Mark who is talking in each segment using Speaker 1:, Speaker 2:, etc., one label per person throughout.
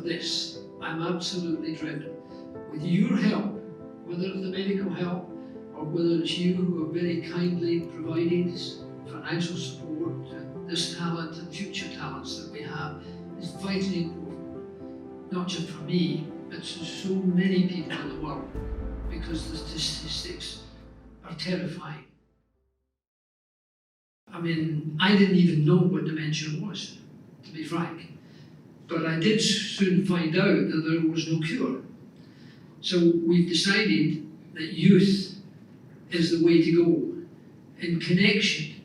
Speaker 1: this. I'm absolutely driven. With your help, whether it's the medical help or whether it's you who are very kindly providing this financial support and this talent and future talents that we have, is vitally important. Not just for me, but to so many people in the world, because the statistics are terrifying. I mean, I didn't even know what dementia was, to be frank. But I did soon find out that there was no cure. So we've decided that youth is the way to go, in connection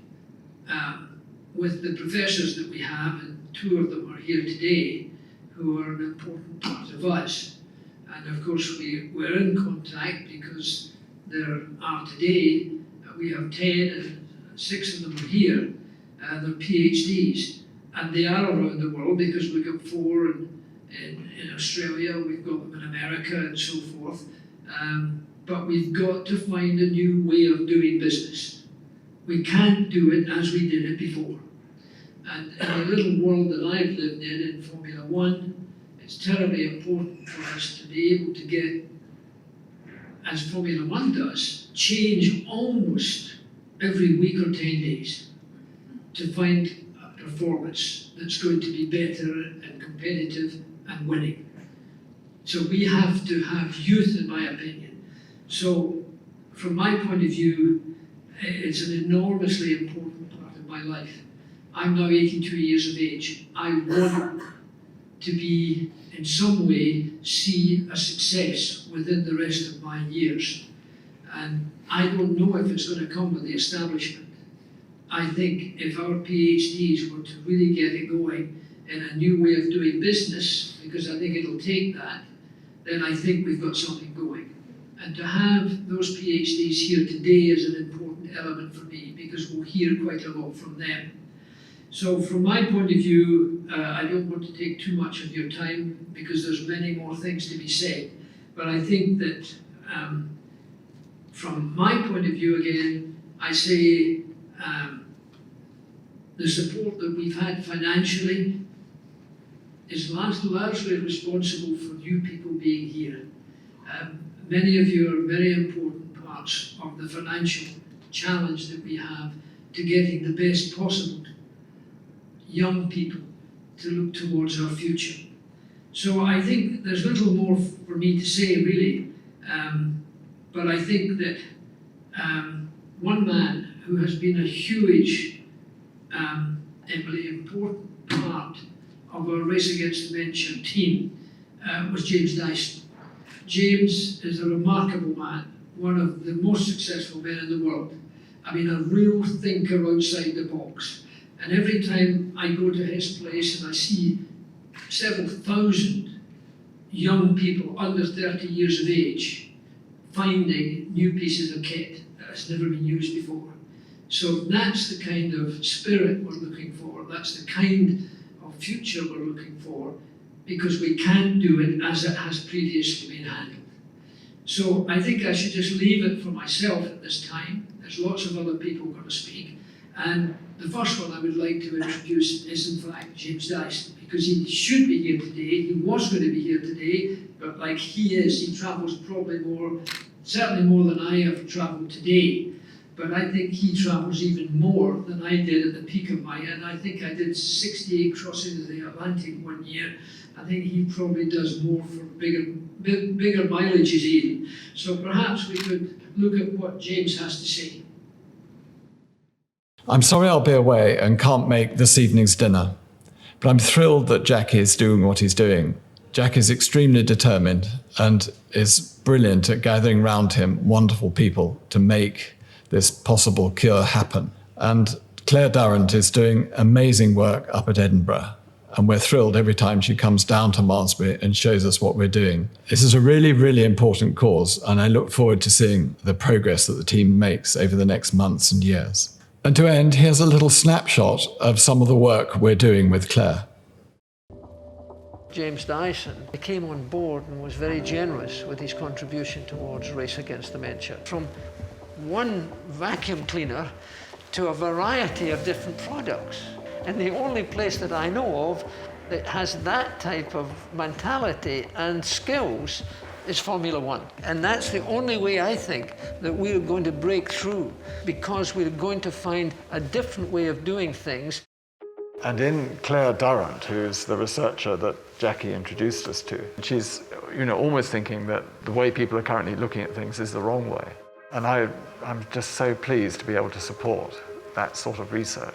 Speaker 1: with the professors that we have, and two of them are here today, who are an important part of us. And of course we're in contact because there are today, we have 10 and 6 of them are here, they're PhDs. And they are around the world because we've got 4 in Australia, we've got them in America and so forth. But we've got to find a new way of doing business. We can't do it as we did it before. And in the little world that I've lived in Formula One, it's terribly important for us to be able to get, as Formula One does, change almost every week or 10 days to find a performance that's going to be better and competitive and winning. So we have to have youth, in my opinion. So from my point of view, it's an enormously important part of my life. I'm now 82 years of age. I want to be, in some way, see a success within the rest of my years. And I don't know if it's going to come with the establishment. I think if our PhDs were to really get it going in a new way of doing business, because I think it'll take that, then I think we've got something going. And to have those PhDs here today is an important element for me, because we'll hear quite a lot from them. So from my point of view, I don't want to take too much of your time because there's many more things to be said. But I think that from my point of view, again, I say the support that we've had financially is largely responsible for you people being here. Many of you are very important parts of the financial challenge that we have to getting the best possible young people to look towards our future. So I think there's little more for me to say, really, but I think that one man who has been a huge, really important part of our Race Against Dementia team was James Dyson. James is a remarkable man, one of the most successful men in the world. I mean, a real thinker outside the box. And every time I go to his place and I see several thousand young people under 30 years of age finding new pieces of kit that has never been used before. So that's the kind of spirit we're looking for. That's the kind of future we're looking for, because we can't do it as it has previously been handled. So I think I should just leave it for myself at this time. There's lots of other people going to speak. And the first one I would like to introduce is, in fact, James Dyson, because he should be here today. He was going to be here today, but like he is, he travels probably more, certainly more than I have travelled today. But I think he travels even more than I did at the peak of my, and I think I did 68 crossings of the Atlantic one year. I think he probably does more for bigger mileages even. So perhaps we could look at what James has to say.
Speaker 2: I'm sorry I'll be away and can't make this evening's dinner, but I'm thrilled that Jack is doing what he's doing. Jack is extremely determined and is brilliant at gathering round him wonderful people to make this possible cure happen. And Claire Durrant is doing amazing work up at Edinburgh, and we're thrilled every time she comes down to Malmesbury and shows us what we're doing. This is a really, really important cause, and I look forward to seeing the progress that the team makes over the next months and years. And to end, here's a little snapshot of some of the work we're doing with Claire.
Speaker 1: James Dyson came on board and was very generous with his contribution towards Race Against Dementia. From one vacuum cleaner to a variety of different products. And the only place that I know of
Speaker 3: that has that type of mentality and skills is Formula One. And that's the only way I think that we are going to break through, because we're going to find a different way of doing things.
Speaker 2: And in Claire Durrant, who's the researcher that Jackie introduced us to, she's almost thinking that the way people are currently looking at things is the wrong way. And I'm just so pleased to be able to support that sort of research.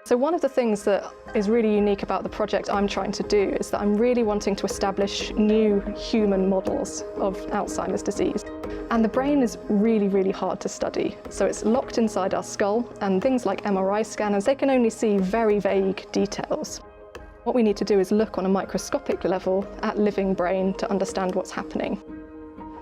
Speaker 4: So one of the things that is really unique about the project I'm trying to do is that I'm really wanting to establish new human models of Alzheimer's disease. And the brain is really, really hard to study. So it's locked inside our skull, and things like MRI scanners, they can only see very vague details. What we need to do is look on a microscopic level at living brain to understand what's happening.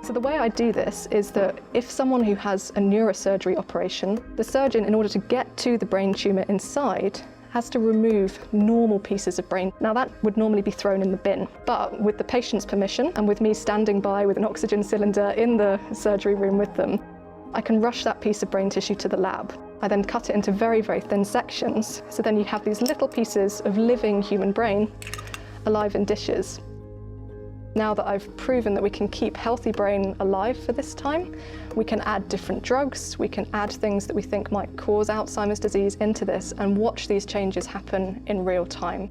Speaker 4: So the way I do this is that if someone who has a neurosurgery operation, the surgeon, in order to get to the brain tumour inside, has to remove normal pieces of brain. Now that would normally be thrown in the bin, but with the patient's permission and with me standing by with an oxygen cylinder in the surgery room with them, I can rush that piece of brain tissue to the lab. I then cut it into very, very thin sections, so then you have these little pieces of living human brain alive in dishes. Now that I've proven that we can keep healthy brain alive for this time, we can add different drugs, we can add things that we think might cause Alzheimer's disease into this and watch these changes happen in real time.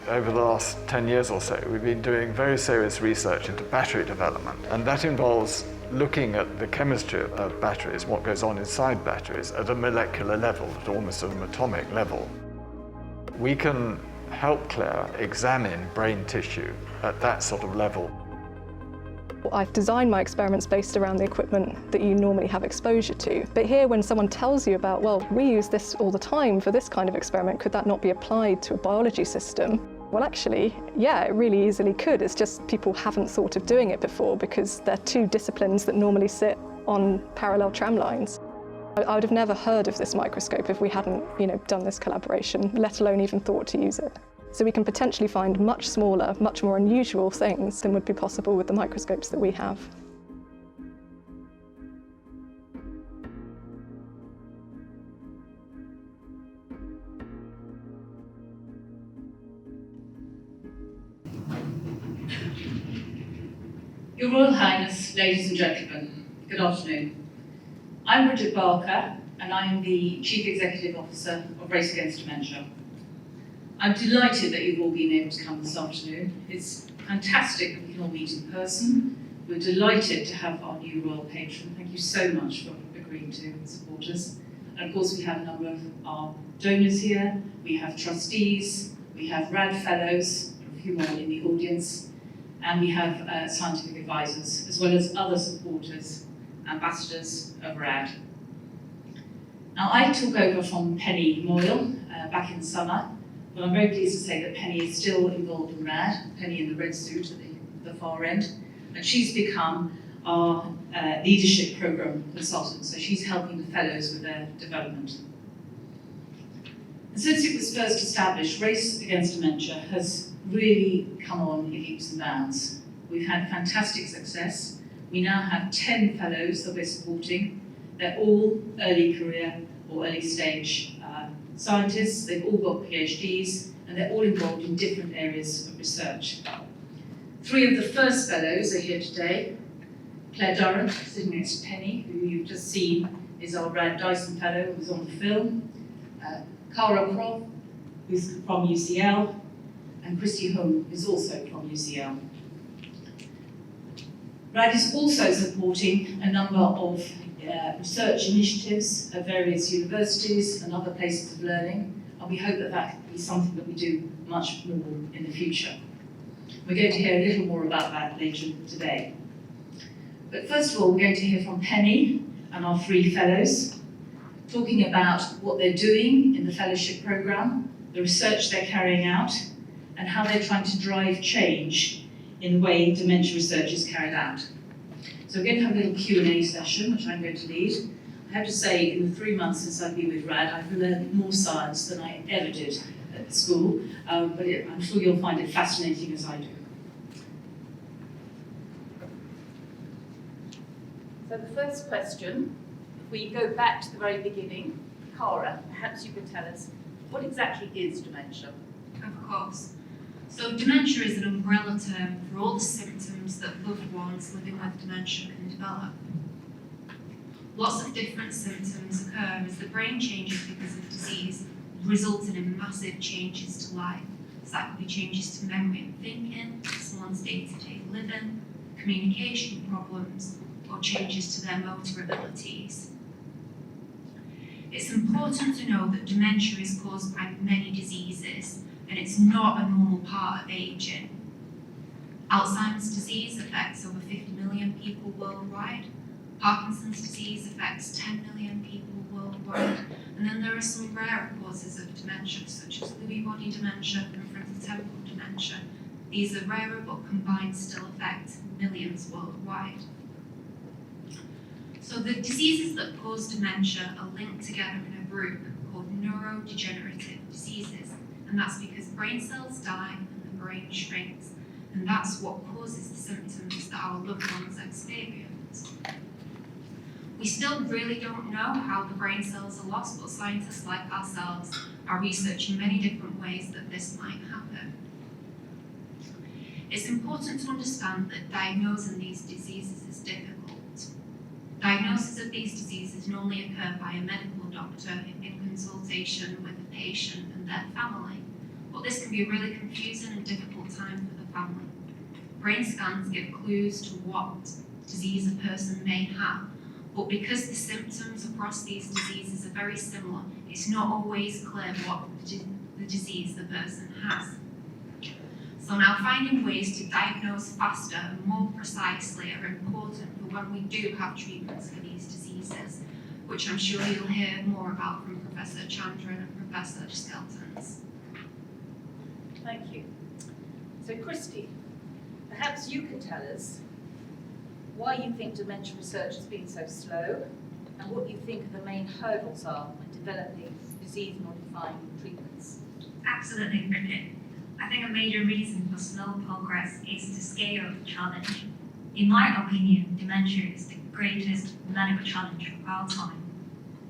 Speaker 2: Over the last 10 years or so, we've been doing very serious research into battery development, and that involves looking at the chemistry of batteries, what goes on inside batteries at a molecular level, at almost an atomic level. We can help Claire examine brain tissue at that sort of level.
Speaker 4: I've designed my experiments based around the equipment that you normally have exposure to. But here, when someone tells you about, well, we use this all the time for this kind of experiment, could that not be applied to a biology system? Well, actually, yeah, it really easily could. It's just people haven't thought of doing it before because they're two disciplines that normally sit on parallel tram lines. I would have never heard of this microscope if we hadn't, done this collaboration, let alone even thought to use it. So we can potentially find much smaller, much more unusual things than would be possible with the microscopes that we have.
Speaker 5: Your Royal Highness, ladies and gentlemen, good afternoon. I'm Bridget Barker, and I'm the Chief Executive Officer of Race Against Dementia. I'm delighted that you've all been able to come this afternoon. It's fantastic that we can all meet in person. We're delighted to have our new Royal Patron. Thank you so much for agreeing to support us. And of course, we have a number of our donors here. We have trustees, we have RAD Fellows, a few more in the audience, and we have scientific advisors, as well as other supporters, ambassadors of RAD. Now, I took over from Penny Moyle back in the summer, but I'm very pleased to say that Penny is still involved in RAD, Penny in the red suit at the far end, and she's become our leadership programme consultant, so she's helping the fellows with their development. And since it was first established, Race Against Dementia has really come on in leaps and bounds. We've had fantastic success. We now have 10 fellows that we're supporting. They're all early career or early stage scientists. They've all got PhDs, and they're all involved in different areas of research. 3 of the first fellows are here today. Claire Durrant, sitting next to Penny, who you've just seen, is our RAD Dyson Fellow, who's on the film. Cara Croft, who's from UCL, and Christy Hung, who's also from UCL. RAD is also supporting a number of research initiatives at various universities and other places of learning, and we hope that that can be something that we do much more in the future. We're going to hear a little more about that later today. But first of all, we're going to hear from Penny and our 3 fellows, talking about what they're doing in the fellowship programme, the research they're carrying out, and how they're trying to drive change in the way dementia research is carried out. So we're going to have a little Q&A session, which I'm going to lead. I have to say, in the 3 months since I've been with RAD, I've learned more science than I ever did at school, but I'm sure you'll find it fascinating as I do.
Speaker 6: So the first question, if we go back to the very beginning, Cara, perhaps you could tell us, what exactly is dementia?
Speaker 7: Of course. So dementia is an umbrella term for all the symptoms that loved ones living with dementia can develop. Lots of different symptoms occur as the brain changes because of disease, resulting in massive changes to life. So that could be changes to memory and thinking, someone's day-to-day living, communication problems, or changes to their motor abilities. It's important to know that dementia is caused by many diseases, and it's not a normal part of aging. Alzheimer's disease affects over 50 million people worldwide. Parkinson's disease affects 10 million people worldwide. And then there are some rarer causes of dementia, such as Lewy body dementia and frontotemporal dementia. These are rarer, but combined still affect millions worldwide. So the diseases that cause dementia are linked together in a group called neurodegenerative diseases. And that's because brain cells die and the brain shrinks. And that's what causes the symptoms that our loved ones experience. We still really don't know how the brain cells are lost, but scientists like ourselves are researching many different ways that this might happen. It's important to understand that diagnosing these diseases is difficult. Diagnosis of these diseases normally occur by a medical doctor in consultation with the patient and their family, but this can be a really confusing and difficult time for the family. Brain scans give clues to what disease a person may have, but because the symptoms across these diseases are very similar, it's not always clear what the disease the person has. So now finding ways to diagnose faster and more precisely are important for when we do have treatments for these diseases, which I'm sure you'll hear more about from Professor Chandran and Professor Skeltons.
Speaker 6: Thank you. So Christy, perhaps you can tell us why you think dementia research has been so slow and what you think the main hurdles are when developing disease-modifying treatments.
Speaker 8: Absolutely, Bridget. I think a major reason for slow progress is the scale of the challenge. In my opinion, dementia is the greatest medical challenge of our time.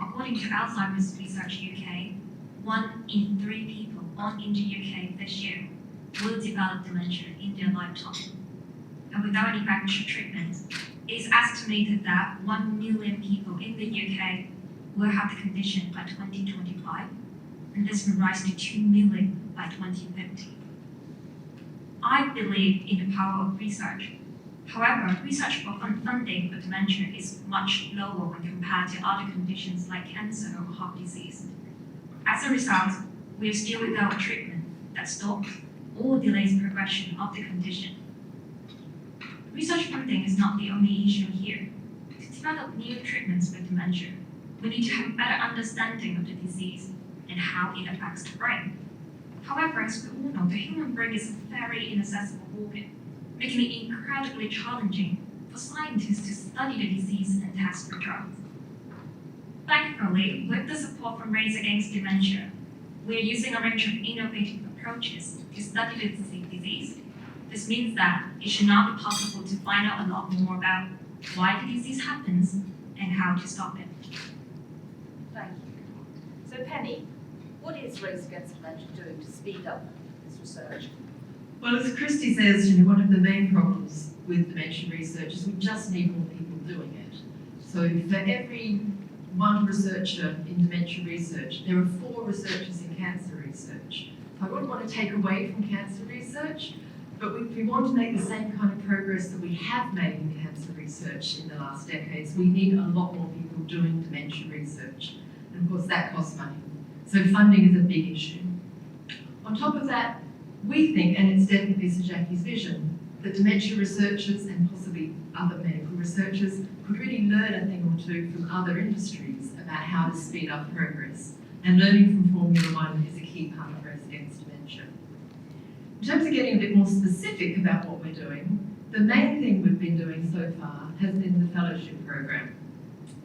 Speaker 8: According to Alzheimer's Research UK, 1 in 3 people born into UK this year will develop dementia in their lifetime. And without any effective treatment, it is estimated that 1 million people in the UK will have the condition by 2025, and this will rise to 2 million by 2050. I believe in the power of research. However, research for funding for dementia is much lower when compared to other conditions like cancer or heart disease. As a result, we are still without a treatment that stops or delays progression of the condition. Research funding is not the only issue here. To develop new treatments for dementia, we need to have a better understanding of the disease and how it affects the brain. However, as we all know, the human brain is a very inaccessible organ, making it incredibly challenging for scientists to study the disease and test for drugs. Thankfully, with the support from RAD Against Dementia, we are using a range of innovative approaches to study the disease. This means that it should now be possible to find out a lot more about why the disease happens and how to stop it.
Speaker 6: Thank you. So Penny, what is RAD Against Dementia doing to speed up this research?
Speaker 9: Well, as Christy says, one of the main problems with dementia research is we just need more people doing it. So for every 1 researcher in dementia research, there are 4 researchers in cancer research. I wouldn't want to take away from cancer research, but if we want to make the same kind of progress that we have made in cancer research in the last decades, we need a lot more people doing dementia research. And of course, that costs money. So funding is a big issue. On top of that, we think, and it's definitely Sir Jackie's vision, that dementia researchers and possibly other medical researchers could really learn a thing or two from other industries about how to speed up progress. And learning from Formula One is a key part of RAD Against Dementia. In terms of getting a bit more specific about what we're doing, the main thing we've been doing so far has been the fellowship program.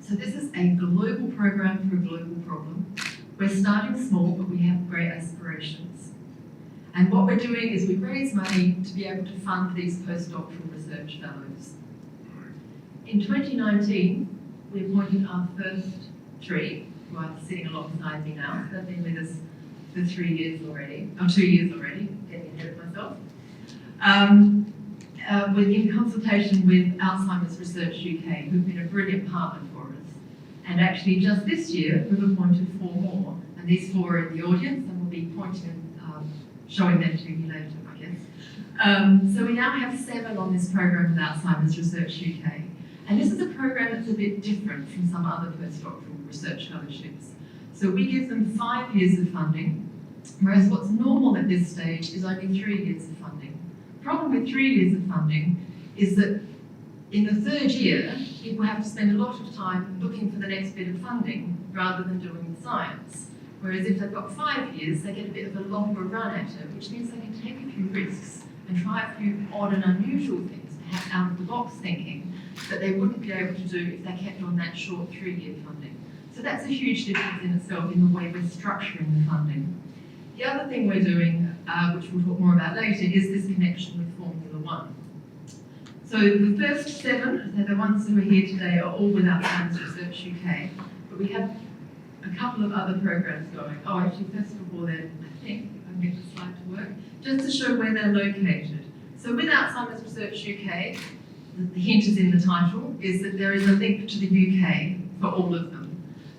Speaker 9: So this is a global program for a global problem. We're starting small, but we have great aspirations. And what we're doing is we raise money to be able to fund these postdoctoral research fellows. In 2019, we appointed our first 3, who are sitting alongside me now. So they've been with us for 3 years already, or 2 years already, getting ahead of myself. We're in consultation with Alzheimer's Research UK, who've been a brilliant partner for us. And actually just this year, we've appointed 4 more. And these 4 are in the audience, and we'll be pointing and showing them to you later, I guess. So we now have 7 on this program with Alzheimer's Research UK. And this is a program that's a bit different from some other postdoctoral research fellowships. So we give them 5 years of funding, whereas what's normal at this stage is only 3 years of funding. The problem with 3 years of funding is that in the 3rd year, people have to spend a lot of time looking for the next bit of funding rather than doing the science. Whereas if they've got 5 years, they get a bit of a longer run at it, which means they can take a few risks and try a few odd and unusual things, perhaps out of the box thinking, that they wouldn't be able to do if they kept on that short 3-year funding. So that's a huge difference in itself in the way we're structuring the funding. The other thing we're doing, which we'll talk more about later, is this connection with Formula 1. So the first 7, they're the ones who are here today, are all with Alzheimer's Research UK, but we have a couple of other programs going. Oh, actually, first of all, then, I think, if I can get the slide to work, just to show where they're located. So with Alzheimer's Research UK, the hint is in the title, is that there is a link to the UK for all of them.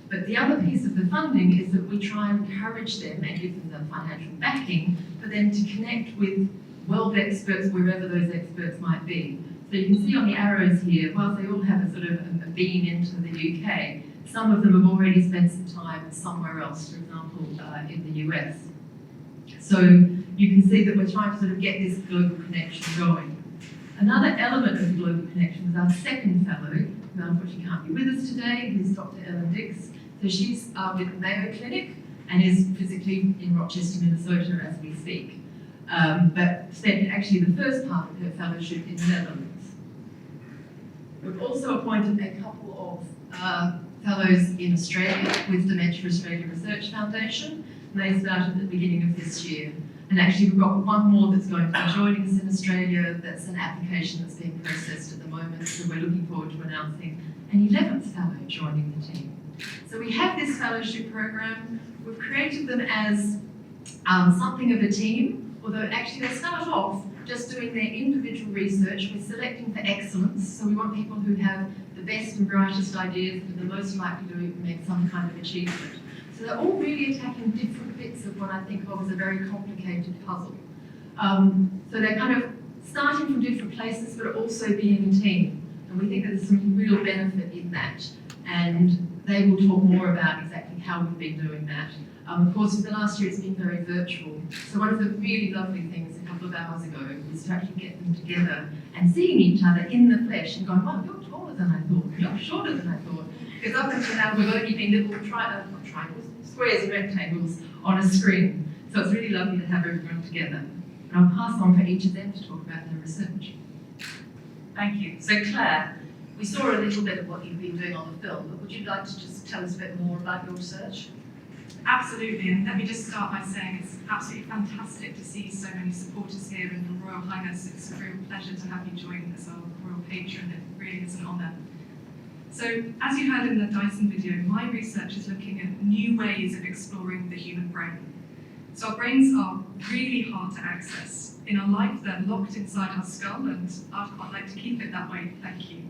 Speaker 9: But the other piece of the funding is that we try and encourage them and give them the financial backing for them to connect with world experts wherever those experts might be. So you can see on the arrows here, whilst they all have a sort of a beam into the UK, some of them have already spent some time somewhere else, for example, in the US. So you can see that we're trying to sort of get this global connection going. Another element of the global connection is our second fellow, who unfortunately can't be with us today, who's Dr. Ellen Dix. So she's with the Mayo Clinic and is physically in Rochester, Minnesota as we speak. But spent actually the first part of her fellowship in the Netherlands. We've also appointed a couple of fellows in Australia with Dementia Australia Research Foundation, and they started at the beginning of this year. And actually we've got 1 more that's going to be joining us in Australia. That's an application that's being processed at the moment, so we're looking forward to announcing an 11th fellow joining the team. So we have this fellowship program. We've created them as something of a team, although actually they start off just doing their individual research. We're selecting for excellence, so we want people who have the best and brightest ideas and are the most likely to make some kind of achievement. So they're all really attacking different bits of what I think of as a very complicated puzzle. So they're kind of starting from different places, but also being a team. And we think that there's some real benefit in that. And they will talk more about exactly how we've been doing that. Of course, for the last year, it's been very virtual. So one of the really lovely things a couple of hours ago was to actually get them together and seeing each other in the flesh and going, wow, you're taller than I thought, you're shorter than I thought. Because up until now, we've only been little triangles, squares and rectangles on a screen. So it's really lovely to have everyone together. And I'll pass on for each of them to talk about their research.
Speaker 6: Thank you. So Claire, we saw a little bit of what you've been doing on the film, but would you like to just tell us a bit more about your research?
Speaker 10: Absolutely, and let me just start by saying it's absolutely fantastic to see so many supporters here, and Your Royal Highness, it's a real pleasure to have you join as our Royal Patron. It really is an honour. So, as you heard in the Dyson video, my research is looking at new ways of exploring the human brain. So our brains are really hard to access. In our life, they're locked inside our skull, and I'd quite like to keep it that way, thank you.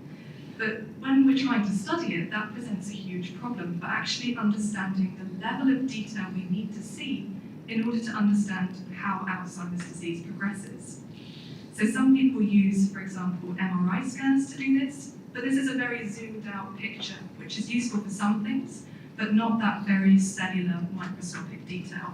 Speaker 10: But when we're trying to study it, that presents a huge problem for actually understanding the level of detail we need to see in order to understand how Alzheimer's disease progresses. So some people use, for example, MRI scans to do this, but this is a very zoomed out picture, which is useful for some things, but not that very cellular microscopic detail.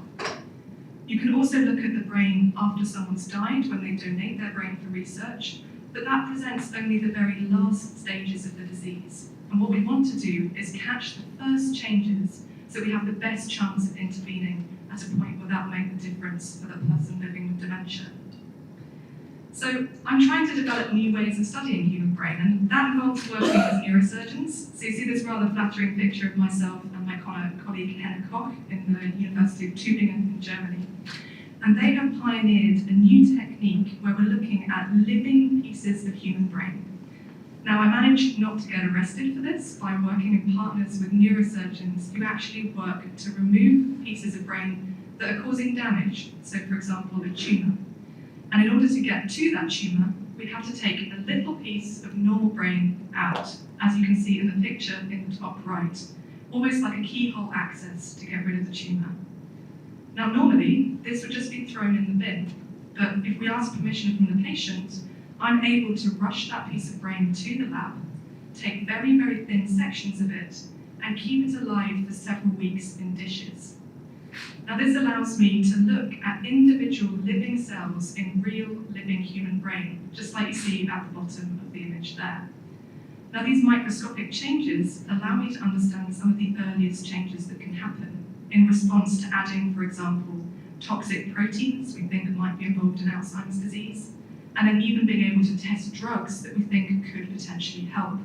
Speaker 10: You can also look at the brain after someone's died when they donate their brain for research, but that presents only the very last stages of the disease. And what we want to do is catch the first changes so we have the best chance of intervening at a point where that will make the difference for the person living with dementia. So I'm trying to develop new ways of studying human brain, and that involves working with neurosurgeons. So you see this rather flattering picture of myself and my colleague Henna Koch in the University of Tübingen in Germany. And they have pioneered a new technique where we're looking at living pieces of human brain. Now, I managed not to get arrested for this by working in partners with neurosurgeons who actually work to remove pieces of brain that are causing damage, so for example, a tumour. And in order to get to that tumour, we have to take a little piece of normal brain out, as you can see in the picture in the top right, almost like a keyhole access to get rid of the tumour. Now normally, this would just be thrown in the bin, but if we ask permission from the patient, I'm able to rush that piece of brain to the lab, take very, very thin sections of it, and keep it alive for several weeks in dishes. Now this allows me to look at individual living cells in real living human brain, just like you see at the bottom of the image there. Now these microscopic changes allow me to understand some of the earliest changes that can happen in response to adding, for example, toxic proteins we think might be involved in Alzheimer's disease, and then even being able to test drugs that we think could potentially help.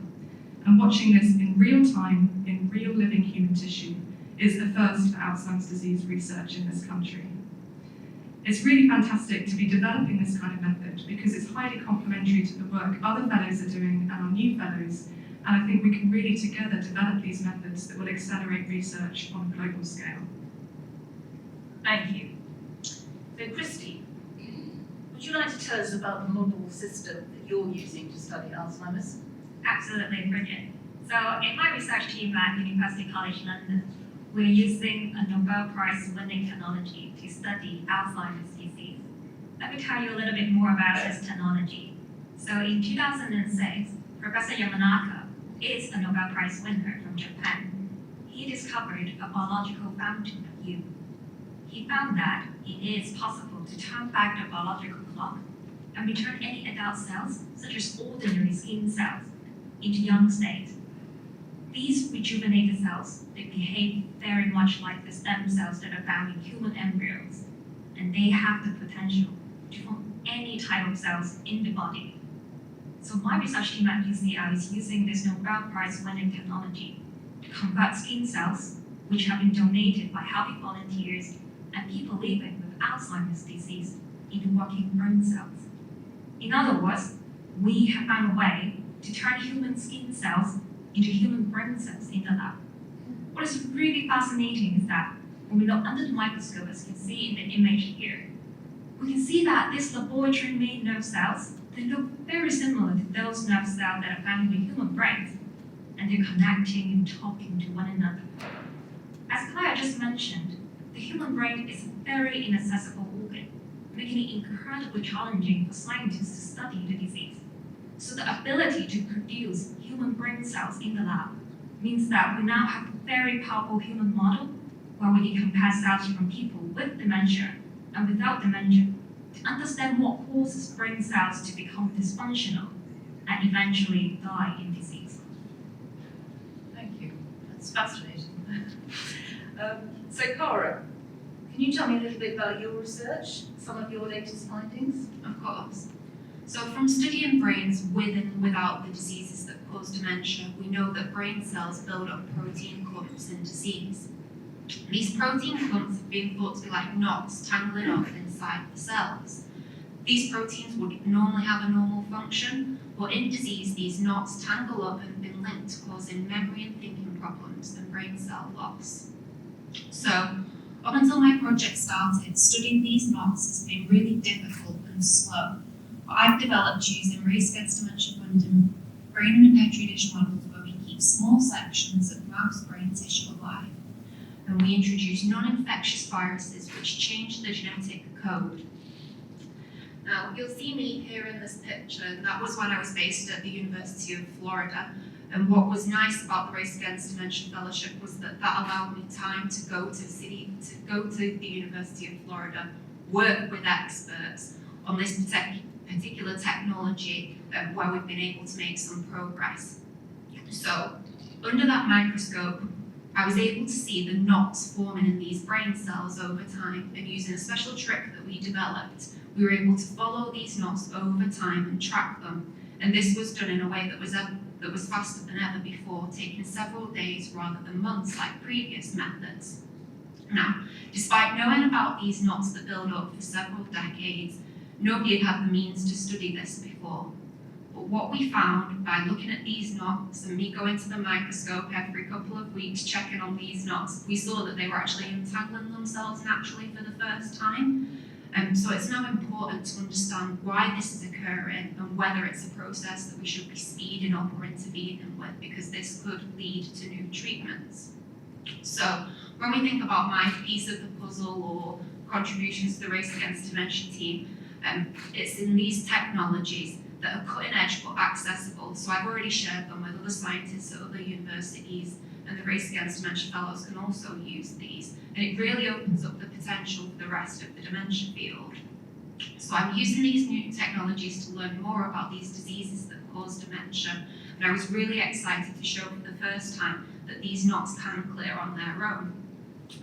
Speaker 10: And watching this in real time, in real living human tissue, is a first for Alzheimer's disease research in this country. It's really fantastic to be developing this kind of method because it's highly complementary to the work other fellows are doing and our new fellows, and I think we can really together develop these methods that will accelerate research on a global scale.
Speaker 6: Thank you. So Christy, would you like to tell us about the model system that you're using to study Alzheimer's?
Speaker 8: Absolutely, Bridget. So in my research team at University College London, we're using a Nobel Prize winning technology to study Alzheimer's disease. Let me tell you a little bit more about this technology. So in 2006, Professor Yamanaka is a Nobel Prize winner from Japan. He discovered a biological fountain of youth. He found that it is possible to turn back the biological clock and return any adult cells, such as ordinary skin cells, into young state. These rejuvenated cells, they behave very much like the stem cells that are found in human embryos, and they have the potential to form any type of cells in the body. So my research team at UCL is using this Nobel Prize winning technology to convert skin cells, which have been donated by healthy volunteers and people living with Alzheimer's disease, into working brain cells. In other words, we have found a way to turn human skin cells into human brain cells in the lab. What is really fascinating is that when we look under the microscope, as you can see in the image here, we can see that these laboratory-made nerve cells, they look very similar to those nerve cells that are found in the human brains, and they're connecting and talking to one another. As Claire just mentioned, the human brain is a very inaccessible organ, making it incredibly challenging for scientists to study the disease. So the ability to produce human brain cells in the lab means that we now have a very powerful human model where we can compare cells from people with dementia and without dementia to understand what causes brain cells to become dysfunctional and eventually die in disease.
Speaker 6: Thank you. That's fascinating. So Cara, can you tell me a little bit about your research, some of your latest findings?
Speaker 11: Of course. So from studying brains with and without the diseases that cause dementia, we know that brain cells build up protein clumps in disease. These protein clumps have been thought to be like knots tangling up inside the cells. These proteins would normally have a normal function, but in disease these knots tangle up and have been linked, causing memory and thinking problems and brain cell loss. So, up until my project started, studying these knots has been really difficult and slow. But I've developed using Race Against Dementia funding brain and a petri dish models where we keep small sections of mouse brain tissue alive. And we introduce non-infectious viruses which change the genetic code. Now, you'll see me here in this picture, and that was when I was based at the University of Florida. And what was nice about the Race Against Dementia Fellowship was that allowed me time to go to the University of Florida, work with experts on this particular technology where we've been able to make some progress. So, under that microscope, I was able to see the knots forming in these brain cells over time, and using a special trick that we developed, we were able to follow these knots over time and track them. And this was done in a way that was faster than ever before, taking several days rather than months like previous methods. Now, despite knowing about these knots that build up for several decades, nobody had had the means to study this before. But what we found by looking at these knots and me going to the microscope every couple of weeks checking on these knots, we saw that they were actually untangling themselves naturally for the first time. So it's now important to understand why this is occurring and whether it's a process that we should be speeding up or intervening with, because this could lead to new treatments. So when we think about my piece of the puzzle or contributions to the Race Against Dementia team, it's in these technologies that are cutting edge but accessible. So I've already shared them with other scientists at other universities, and the Race Against Dementia Fellows can also use these. And it really opens up the potential for the rest of the dementia field. So I'm using these new technologies to learn more about these diseases that cause dementia. And I was really excited to show for the first time that these knots can clear on their own.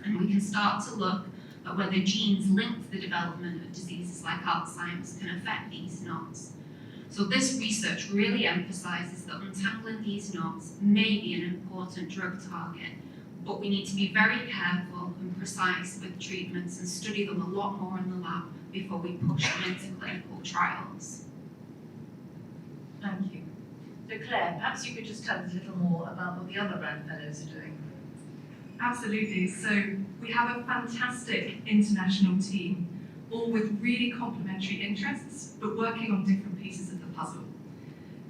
Speaker 11: And we can start to look at whether genes linked to the development of diseases like Alzheimer's can affect these knots. So this research really emphasises that untangling these knots may be an important drug target, but we need to be very careful and precise with treatments and study them a lot more in the lab before we push them into clinical trials.
Speaker 6: Thank you. So Claire, perhaps you could just tell us a little more about what the other RAD Fellows are doing.
Speaker 10: Absolutely. So we have a fantastic international team, all with really complementary interests, but working on different pieces of the puzzle.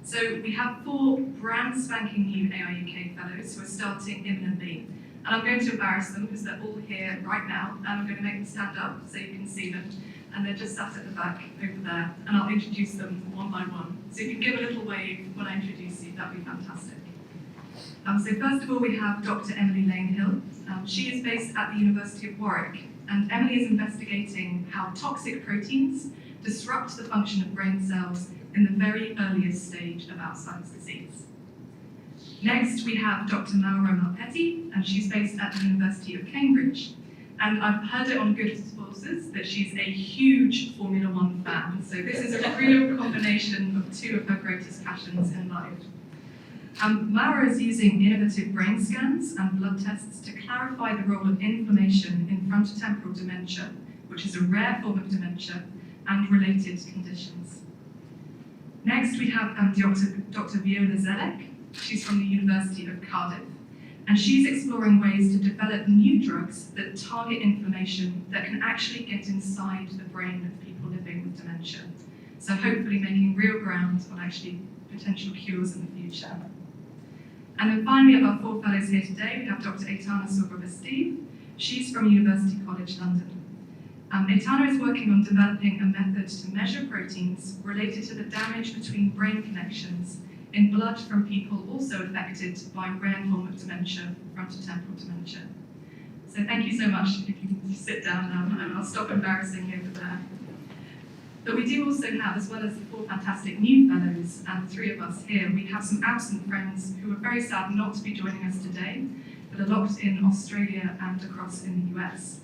Speaker 10: So we have 4 brand spanking new AIUK Fellows who are starting imminently. And I'm going to embarrass them because they're all here right now, and I'm going to make them stand up so you can see them. And they're just sat at the back over there, and I'll introduce them one by one. So if you can give a little wave when I introduce you, that'd be fantastic. So first of all, we have Dr. Emily Lanehill. She is based at the University of Warwick, and Emily is investigating how toxic proteins disrupt the function of brain cells in the very earliest stage of Alzheimer's disease. Next, we have Dr. Maura Malpetti, and she's based at the University of Cambridge. And I've heard it on good sources that she's a huge Formula One fan, so this is a real combination of 2 of her greatest passions in life. Maura is using innovative brain scans and blood tests to clarify the role of inflammation in frontotemporal dementia, which is a rare form of dementia, and related conditions. Next, we have Dr. Viola Zelek. She's from the University of Cardiff, and she's exploring ways to develop new drugs that target inflammation that can actually get inside the brain of people living with dementia. So hopefully making real ground on actually potential cures in the future. And then finally, of our 4 fellows here today, we have Dr. Aitana Sorova-Steve. She's from University College London. Aitana is working on developing a method to measure proteins related to the damage between brain connections in blood from people also affected by a rare form of dementia, frontotemporal dementia. So thank you so much. If you can just sit down now, and I'll stop embarrassing over there. But we do also have, as well as the 4 fantastic new fellows and the 3 of us here, we have some absent friends who are very sad not to be joining us today, but are locked in Australia and across in the US.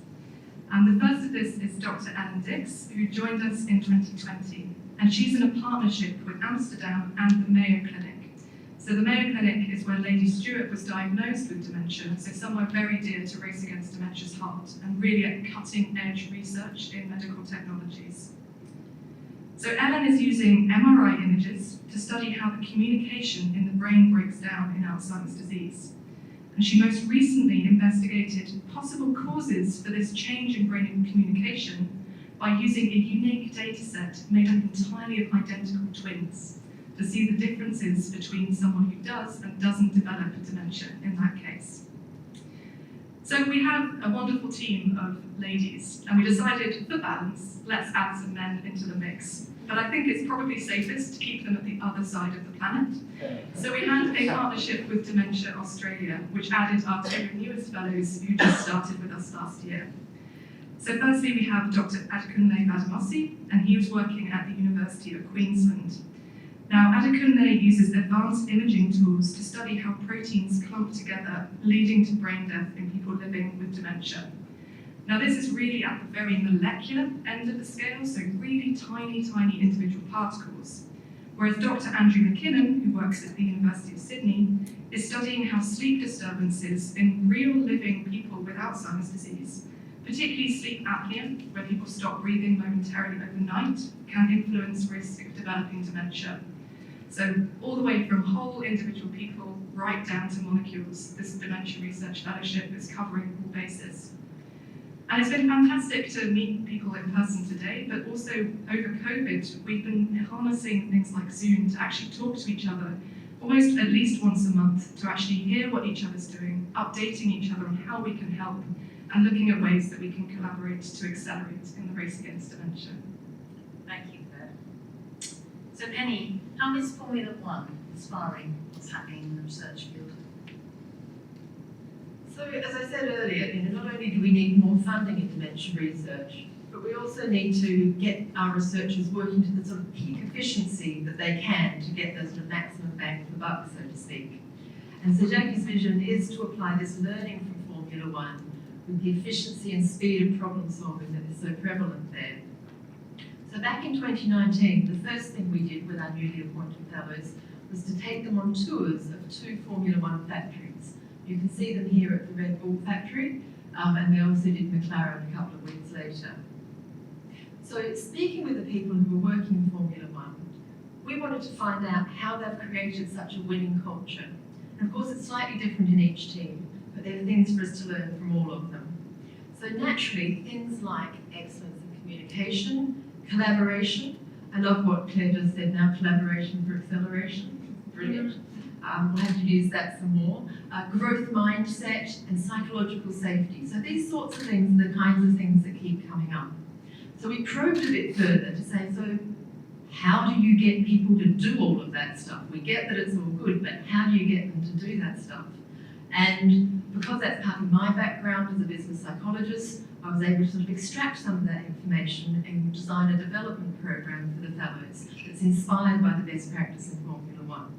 Speaker 10: And the first of this is Dr. Ellen Dix, who joined us in 2020. And she's in a partnership with Amsterdam and the Mayo Clinic. So the Mayo Clinic is where Lady Stewart was diagnosed with dementia, so somewhere very dear to Race Against Dementia's heart, and really at cutting-edge research in medical technologies. So Ellen is using MRI images to study how the communication in the brain breaks down in Alzheimer's disease. And she most recently investigated possible causes for this change in brain communication by using a unique data set made up entirely of identical twins to see the differences between someone who does and doesn't develop dementia in that case. So we have a wonderful team of ladies, and we decided, for balance, let's add some men into the mix. But I think it's probably safest to keep them at the other side of the planet. So we had a partnership with Dementia Australia, which added our 2 newest fellows who just started with us last year. So firstly, we have Dr. Adekunle Badamasi, and he was working at the University of Queensland. Now, Adekunle uses advanced imaging tools to study how proteins clump together, leading to brain death in people living with dementia. Now, this is really at the very molecular end of the scale, so really tiny, tiny individual particles. Whereas Dr. Andrew McKinnon, who works at the University of Sydney, is studying how sleep disturbances in real living people with Alzheimer's disease, particularly sleep apnea, where people stop breathing momentarily overnight, can influence risk of developing dementia. So all the way from whole individual people right down to molecules, this dementia research fellowship is covering all bases. And it's been fantastic to meet people in person today, but also over COVID, we've been harnessing things like Zoom to actually talk to each other almost at least once a month, to actually hear what each other's doing, updating each other on how we can help, and looking at ways that we can collaborate to accelerate in the race against dementia.
Speaker 6: Thank you, Claire. So Penny, how is Formula One inspiring what's happening in the research field?
Speaker 9: So, as I said earlier, not only do we need more funding in dementia research, but we also need to get our researchers working to the sort of peak efficiency that they can to get the sort of maximum bang for the buck, so to speak. And so Jackie's vision is to apply this learning from Formula One with the efficiency and speed of problem solving that is so prevalent there. So back in 2019, the first thing we did with our newly appointed fellows was to take them on tours of 2 Formula One factories. You can see them here at the Red Bull factory, and we also did McLaren a couple of weeks later. So speaking with the people who were working in Formula One, we wanted to find out how they've created such a winning culture. And of course it's slightly different in each team, but there are things for us to learn from all of them. So naturally, things like excellence in communication, collaboration, I love what Claire just said now, collaboration for acceleration, brilliant. We'll have to use that some more. Growth mindset and psychological safety. So these sorts of things are the kinds of things that keep coming up. So we probed a bit further to say, so how do you get people to do all of that stuff? We get that it's all good, but how do you get them to do that stuff? And because that's part of my background as a business psychologist, I was able to sort of extract some of that information and design a development program for the fellows that's inspired by the best practice in Formula One.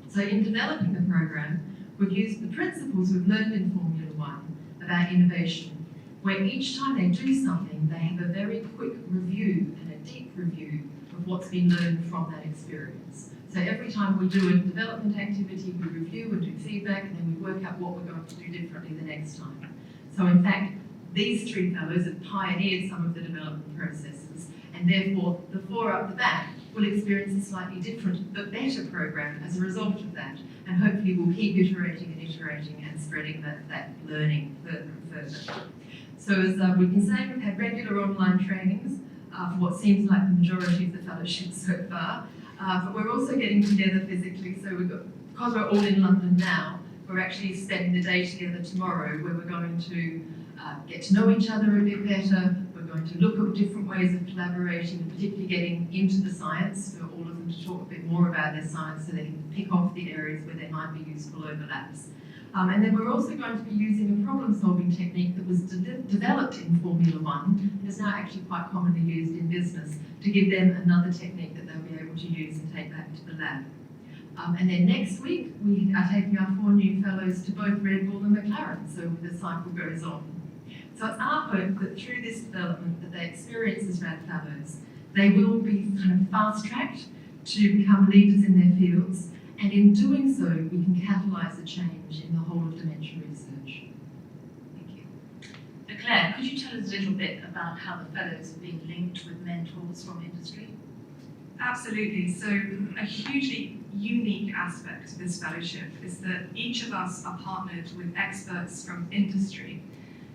Speaker 9: So in developing the program, we've used the principles we've learned in Formula One about innovation, where each time they do something, they have a very quick review and a deep review of what's been learned from that experience. So every time we do a development activity, we review and do feedback, and then we work out what we're going to do differently the next time. So in fact, these 3 fellows have pioneered some of the development processes, and therefore the 4 up the back will experience a slightly different but better program as a result of that, and hopefully we'll keep iterating and spreading that learning further and further. So as we've been saying, we've had regular online trainings for what seems like the majority of the fellowships so far, but we're also getting together physically. So because we're all in London now, we're actually spending the day together tomorrow, where we're going to get to know each other a bit better. We're going to look at different ways of collaborating, and particularly getting into the science for all of them to talk a bit more about their science so they can pick off the areas where there might be useful overlaps. And then we're also going to be using a problem-solving technique that was developed in Formula One and is now actually quite commonly used in business, to give them another technique that they'll be able to use and take back to the lab. And then next week, we are taking our 4 new fellows to both Red Bull and McLaren, so the cycle goes on. So it's our hope that through this development that they experience as RAD Fellows, they will be kind of fast-tracked to become leaders in their fields, and in doing so, we can catalyse a change in the whole of dementia research.
Speaker 6: Thank you. So Claire, could you tell us a little bit about how the fellows have been linked with mentors from industry?
Speaker 10: Absolutely. So a hugely unique aspect of this fellowship is that each of us are partnered with experts from industry.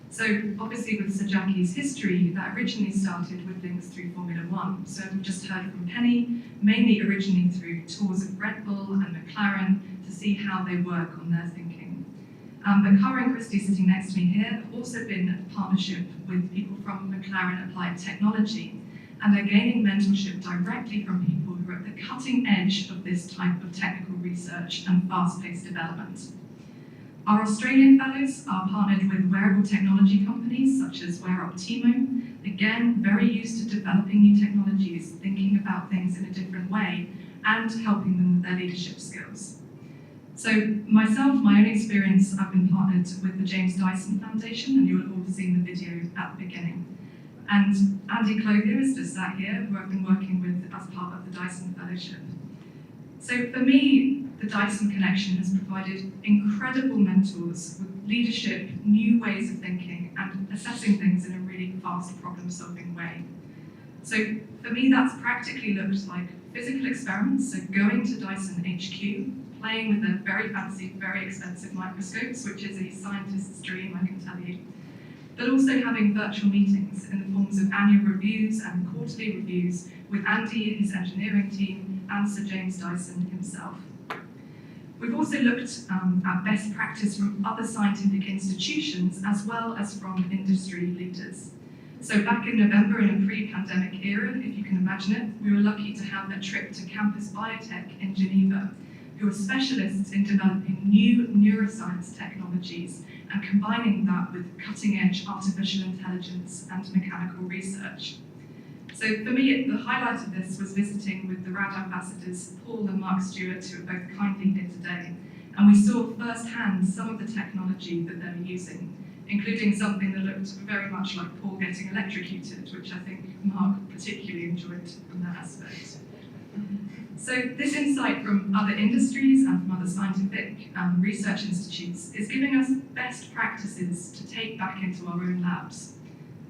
Speaker 10: So obviously with Sir Jackie's history, that originally started with links through Formula One. So we've just heard from Penny, mainly originally through tours of Red Bull and McLaren to see how they work on their thinking. But Cara and Christy sitting next to me here have also been a partnership with people from McLaren Applied Technology, and they're gaining mentorship directly from people who are at the cutting edge of this type of technical research and fast-paced development. Our Australian fellows are partnered with wearable technology companies such as Wear Optimo, again, very used to developing new technologies, thinking about things in a different way, and helping them with their leadership skills. So myself, my own experience, I've been partnered with the James Dyson Foundation, and you'll have all seen the video at the beginning. And Andy Clothier is just sat here, who I've been working with as part of the Dyson Fellowship. So for me, the Dyson connection has provided incredible mentors with leadership, new ways of thinking, and assessing things in a really fast problem-solving way. So for me, that's practically looked like physical experiments, so going to Dyson HQ, playing with their very fancy, very expensive microscopes, which is a scientist's dream, I can tell you. but also having virtual meetings in the forms of annual reviews and quarterly reviews with Andy and his engineering team and Sir James Dyson himself. We've also looked at best practice from other scientific institutions as well as from industry leaders. So back in November, in a pre-pandemic era, if you can imagine it, we were lucky to have a trip to Campus Biotech in Geneva, who are specialists in developing new neuroscience technologies and combining that with cutting-edge artificial intelligence and mechanical research. So for me, the highlight of this was visiting with the RAD ambassadors, Paul and Mark Stewart, who are both kindly here today, and we saw firsthand some of the technology that they were using, including something that looked very much like Paul getting electrocuted, which I think Mark particularly enjoyed from that aspect. So this insight from other industries and from other scientific research institutes is giving us best practices to take back into our own labs.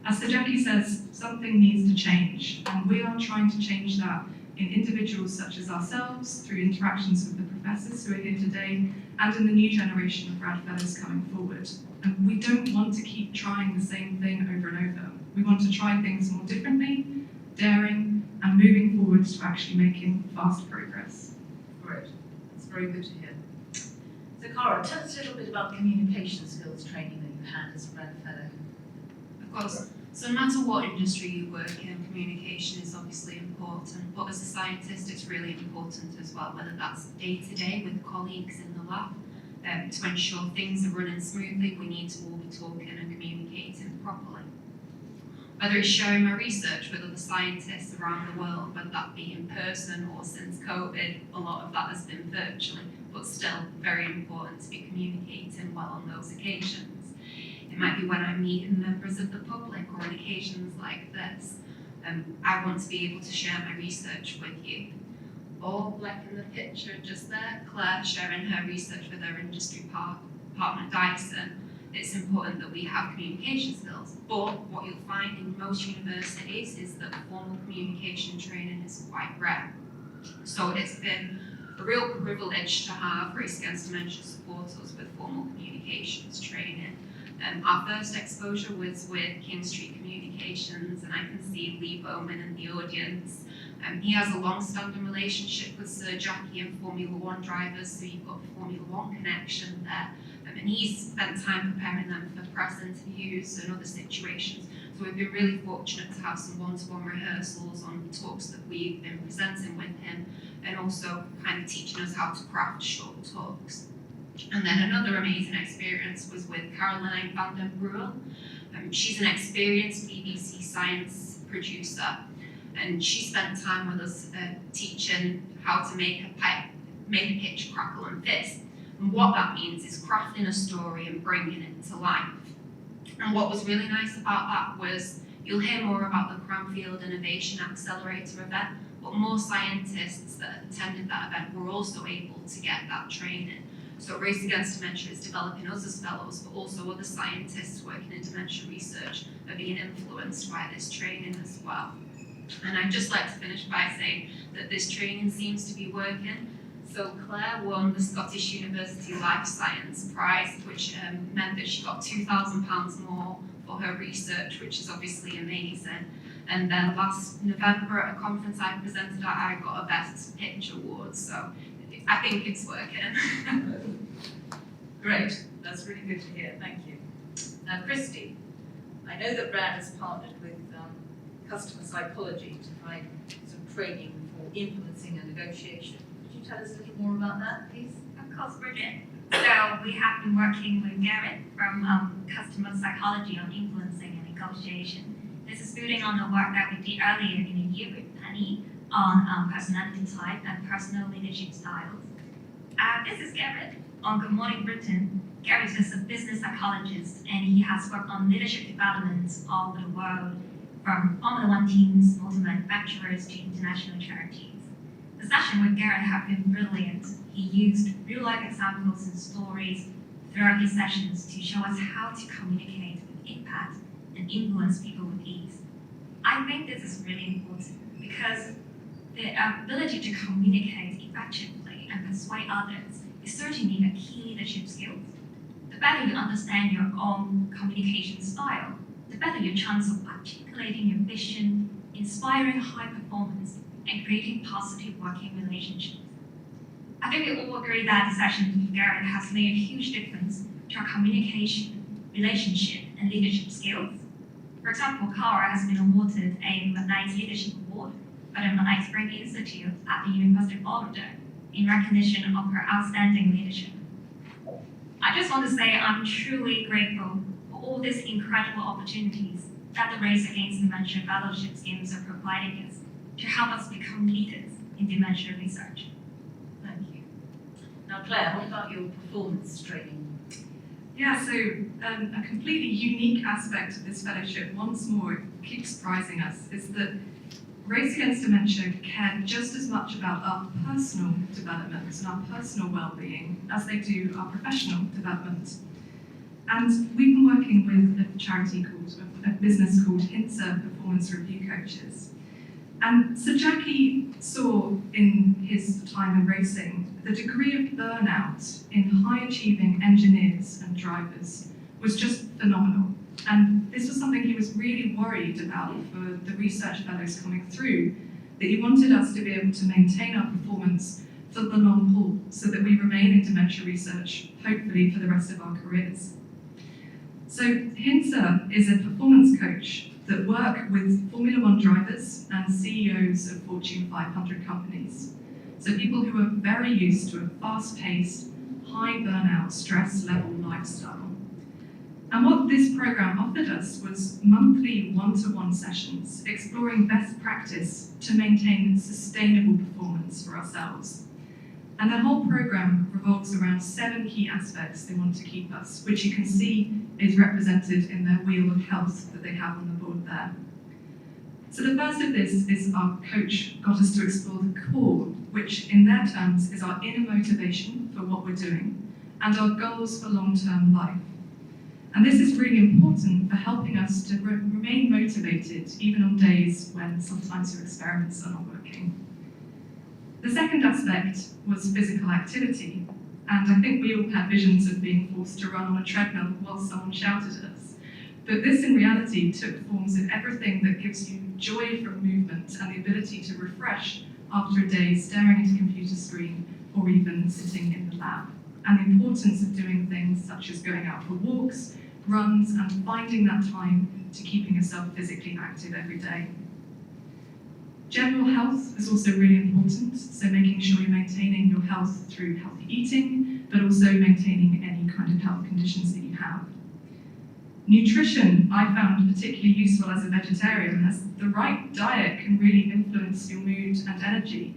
Speaker 10: As Sir Jackie says, something needs to change, and we are trying to change that in individuals such as ourselves, through interactions with the professors who are here today, and in the new generation of RAD Fellows coming forward. And we don't want to keep trying the same thing over and over. We want to try things more differently, daring, and moving forward to actually making fast progress.
Speaker 6: Great, that's very good to hear. So Cara, tell us a little bit about communication skills training that you had as a RAD Fellow.
Speaker 11: Of course. So no matter what industry you work in, communication is obviously important, but as a scientist it's really important as well, whether that's day to day with colleagues in the lab, to ensure things are running smoothly, we need to all be talking and communicating properly. Whether it's sharing my research with other scientists around the world, whether that be in person or since COVID, a lot of that has been virtually, but still very important to be communicating well on those occasions. It might be when I'm meeting members of the public or on occasions like this. I want to be able to share my research with you. Or like in the picture just there, Claire sharing her research with her industry partner Dyson. It's important that we have communication skills, but what you'll find in most universities is that formal communication training is quite rare. So it's been a real privilege to have Race Against Dementia support us with formal communications training. Our first exposure was with King Street Communications, and I can see Lee Bowman in the audience. He has a long-standing relationship with Sir Jackie and Formula One drivers, so you've got the Formula One connection there. And he's spent time preparing them for press interviews and other situations. So we've been really fortunate to have some one-to-one rehearsals on talks that we've been presenting with him, and also kind of teaching us how to craft short talks. And then another amazing experience was with Caroline van den Broel. She's an experienced BBC science producer, and she spent time with us teaching how to make a pitch, crackle and fizz. And what that means is crafting a story and bringing it to life. And what was really nice about that was you'll hear more about the Cranfield Innovation Accelerator event, but more scientists that attended that event were also able to get that training. So Race Against Dementia is developing us as fellows, but also other scientists working in dementia research are being influenced by this training as well. And I'd just like to finish by saying that this training seems to be working. So Claire won the Scottish University Life Science Prize, which meant that she got £2,000 more for her research, which is obviously amazing. And then last November at a conference I presented at, I got a Best Pitch award. So I think it's working.
Speaker 6: Great, that's really good to hear, thank you. Now Christy, I know that RAD has partnered with customer psychology to provide some training for influencing a negotiation. Could you tell us a little more about that, please?
Speaker 8: Of course, Bridget. So we have been working with Garrett from customer psychology on influencing a negotiation. This is building on the work that we did earlier in the year with Penny on personality type and personal leadership styles. This is Garrett on Good Morning Britain. Garrett is a business psychologist, and he has worked on leadership development all over the world, from Formula One teams, multi-manufacturers to international charities. The session with Garrett have been brilliant. He used real-life examples and stories throughout his sessions to show us how to communicate with impact and influence people with ease. I think this is really important because the ability to communicate effectively and persuade others is certainly a key leadership skill. The The better you understand your own communication style, the better your chance of articulating your vision, inspiring high performance, and creating positive working relationships. I think we all agree that the session with Garrett has made a huge difference to our communication, relationship, and leadership skills. For example, Cara has been awarded a McKnight's Leadership Award by the McKnight Spring Institute at the University of Oxford in recognition of her outstanding leadership. I just want to say I'm truly grateful for all these incredible opportunities that the Race Against Dementia fellowship schemes are providing us to help us become leaders in dementia research.
Speaker 6: Thank you. Now, Claire, what about your performance training?
Speaker 10: Yeah, so a completely unique aspect of this fellowship, once more, it keeps surprising us, is that Race Against Dementia care just as much about our personal development and our personal well-being as they do our professional development. And we've been working with a business called HINSA Performance Review Coaches. And so Jackie saw in his time in racing the degree of burnout in high-achieving engineers and drivers was just phenomenal. And this was something he was really worried about for the research fellows coming through, that he wanted us to be able to maintain our performance for the long haul so that we remain in dementia research, hopefully for the rest of our careers. So HINSA is a performance coach that work with Formula One drivers and CEOs of Fortune 500 companies. So people who are very used to a fast-paced, high burnout, stress level lifestyle. And what this program offered us was monthly one-to-one sessions exploring best practice to maintain sustainable performance for ourselves. And the whole program revolves around 7 key aspects they want to keep us, which you can see is represented in their wheel of health that they have on the board there. So the first of this is our coach got us to explore the core, which in their terms is our inner motivation for what we're doing and our goals for long-term life. And this is really important for helping us to remain motivated even on days when sometimes your experiments are not working. The second aspect was physical activity. And I think we all had visions of being forced to run on a treadmill while someone shouted at us. But this in reality took forms of everything that gives you joy from movement and the ability to refresh after a day staring at a computer screen or even sitting in the lab. And the importance of doing things such as going out for walks, runs, and finding that time to keeping yourself physically active every day. General health is also really important, so making sure you're maintaining your health through healthy eating, but also maintaining any kind of health conditions that you have. Nutrition, I found particularly useful as a vegetarian, as the right diet can really influence your mood and energy.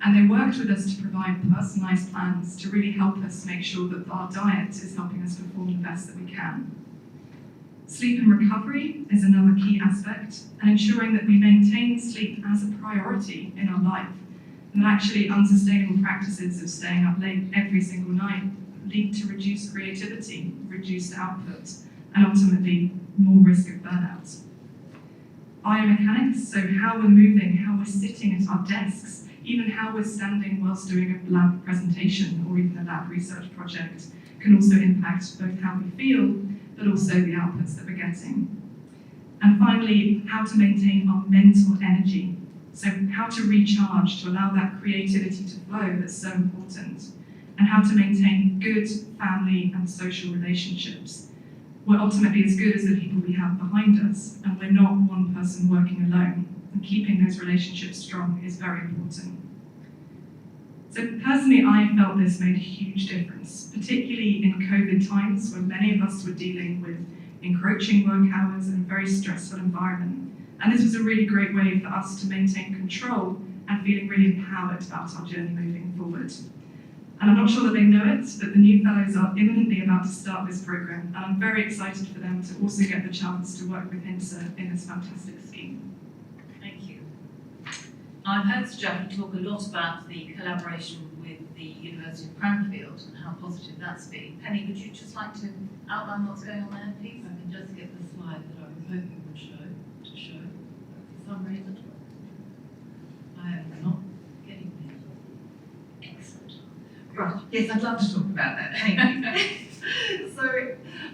Speaker 10: And they worked with us to provide personalised plans to really help us make sure that our diet is helping us perform the best that we can. Sleep and recovery is another key aspect, and ensuring that we maintain sleep as a priority in our life, and that actually unsustainable practices of staying up late every single night lead to reduced creativity, reduced output, and ultimately more risk of burnout. Biomechanics, so how we're moving, how we're sitting at our desks, even how we're standing whilst doing a lab presentation or even a lab research project, can also impact both how we feel but also the outputs that we're getting. And finally, how to maintain our mental energy. So how to recharge to allow that creativity to flow that's so important. And how to maintain good family and social relationships. We're ultimately as good as the people we have behind us, and we're not one person working alone. And keeping those relationships strong is very important. So personally, I felt this made a huge difference, particularly in COVID times when many of us were dealing with encroaching work hours and a very stressful environment. And this was a really great way for us to maintain control and feeling really empowered about our journey moving forward. And I'm not sure that they know it, but the new fellows are imminently about to start this programme, and I'm very excited for them to also get the chance to work with HINSA in this fantastic scheme.
Speaker 5: Thank you. I've heard Jackie talk a lot about the collaboration with the University of Cranfield and how positive that's been. Penny, would you just like to outline what's going on there, please?
Speaker 9: I can just get the slide that I was hoping would show, but for some reason, I am not getting it.
Speaker 5: Excellent.
Speaker 6: Right, yes, I'd love to talk about that. Thank you.
Speaker 9: So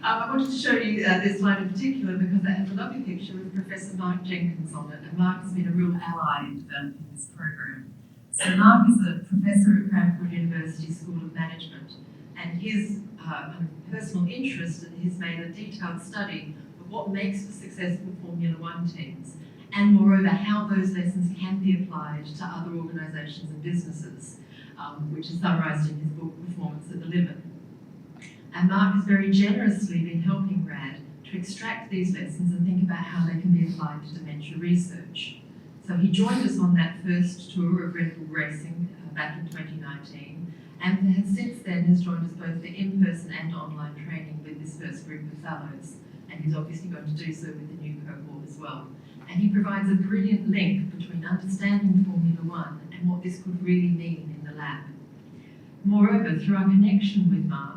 Speaker 9: I wanted to show you this slide in particular because it has a lovely picture with Professor Mark Jenkins on it, and Mark has been a real ally in developing this program. So Mark is a professor at Cranfield University School of Management, and his kind of personal interest, and he's made a detailed study of what makes for successful Formula One teams, and moreover how those lessons can be applied to other organisations and businesses, which is summarised in his book Performance at the Limit. And Mark has very generously been helping RAD to extract these lessons and think about how they can be applied to dementia research. So he joined us on that first tour of Red Bull Racing back in 2019, and has since then has joined us both for in-person and online training with this first group of fellows, and he's obviously going to do so with the new cohort as well. And he provides a brilliant link between understanding Formula One and what this could really mean in the lab. Moreover, through our connection with Mark,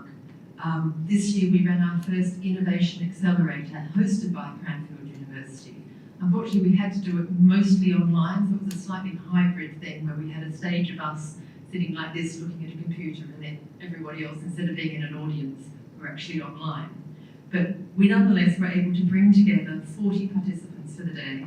Speaker 9: this year we ran our first Innovation Accelerator hosted by Cranfield University. Unfortunately, we had to do it mostly online, so it was a slightly hybrid thing where we had a stage of us sitting like this looking at a computer, and then everybody else, instead of being in an audience, were actually online. But we nonetheless were able to bring together 40 participants for the day,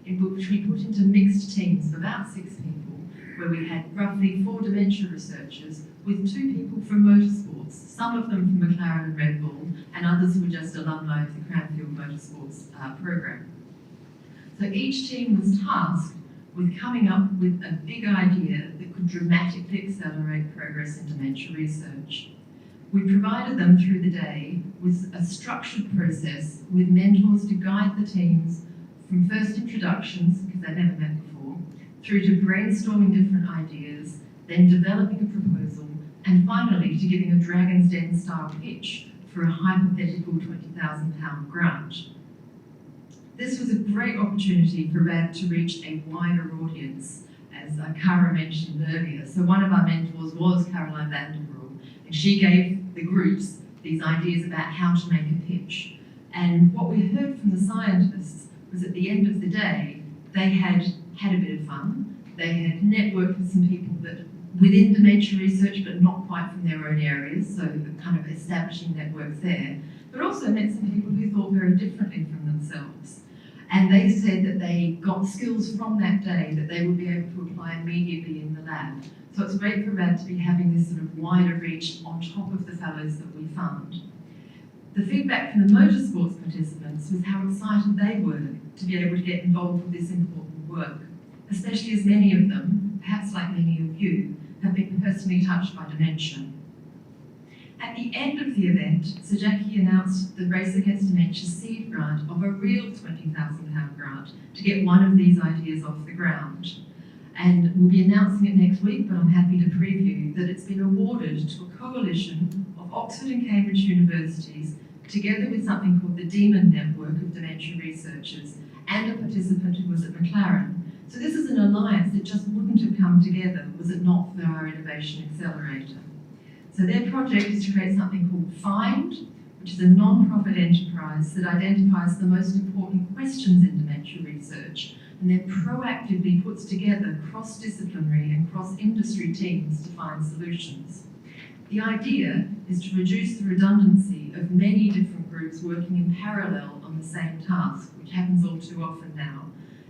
Speaker 9: in which we put into mixed teams of about 6 people, where we had roughly 4 dementia researchers with 2 people from motorsports, some of them from McLaren and Red Bull, and others who were just alumni of the Cranfield Motorsports programme. So each team was tasked with coming up with a big idea that could dramatically accelerate progress in dementia research. We provided them through the day with a structured process with mentors to guide the teams from first introductions, because they'd never met before, through to brainstorming different ideas, then developing a proposal, and finally to giving a Dragon's Den style pitch for a hypothetical £20,000 grant. This was a great opportunity for RAD to reach a wider audience, as Cara mentioned earlier. So one of our mentors was Caroline Vandenbroek, and she gave the groups these ideas about how to make a pitch. And what we heard from the scientists was at the end of the day, they had had a bit of fun. They had networked with some people that within dementia research, but not quite from their own areas, so kind of establishing networks there, but also met some people who thought very differently from themselves. And they said that they got skills from that day that they would be able to apply immediately in the lab. So it's great for RAD to be having this sort of wider reach on top of the fellows that we fund. The feedback from the motorsports participants was how excited they were to be able to get involved with this important work, especially as many of them, perhaps like many of you, have been personally touched by dementia. At the end of the event, Sir Jackie announced the Race Against Dementia seed grant of a real £20,000 grant to get one of these ideas off the ground. And we'll be announcing it next week, but I'm happy to preview that it's been awarded to a coalition of Oxford and Cambridge universities, together with something called the Demon Network of Dementia Researchers, and a participant who was at McLaren. So this is an alliance that just wouldn't have come together was it not for our Innovation Accelerator. So their project is to create something called FIND, which is a non-profit enterprise that identifies the most important questions in dementia research, and then proactively puts together cross-disciplinary and cross-industry teams to find solutions. The idea is to reduce the redundancy of many different groups working in parallel on the same task, which happens all too often now,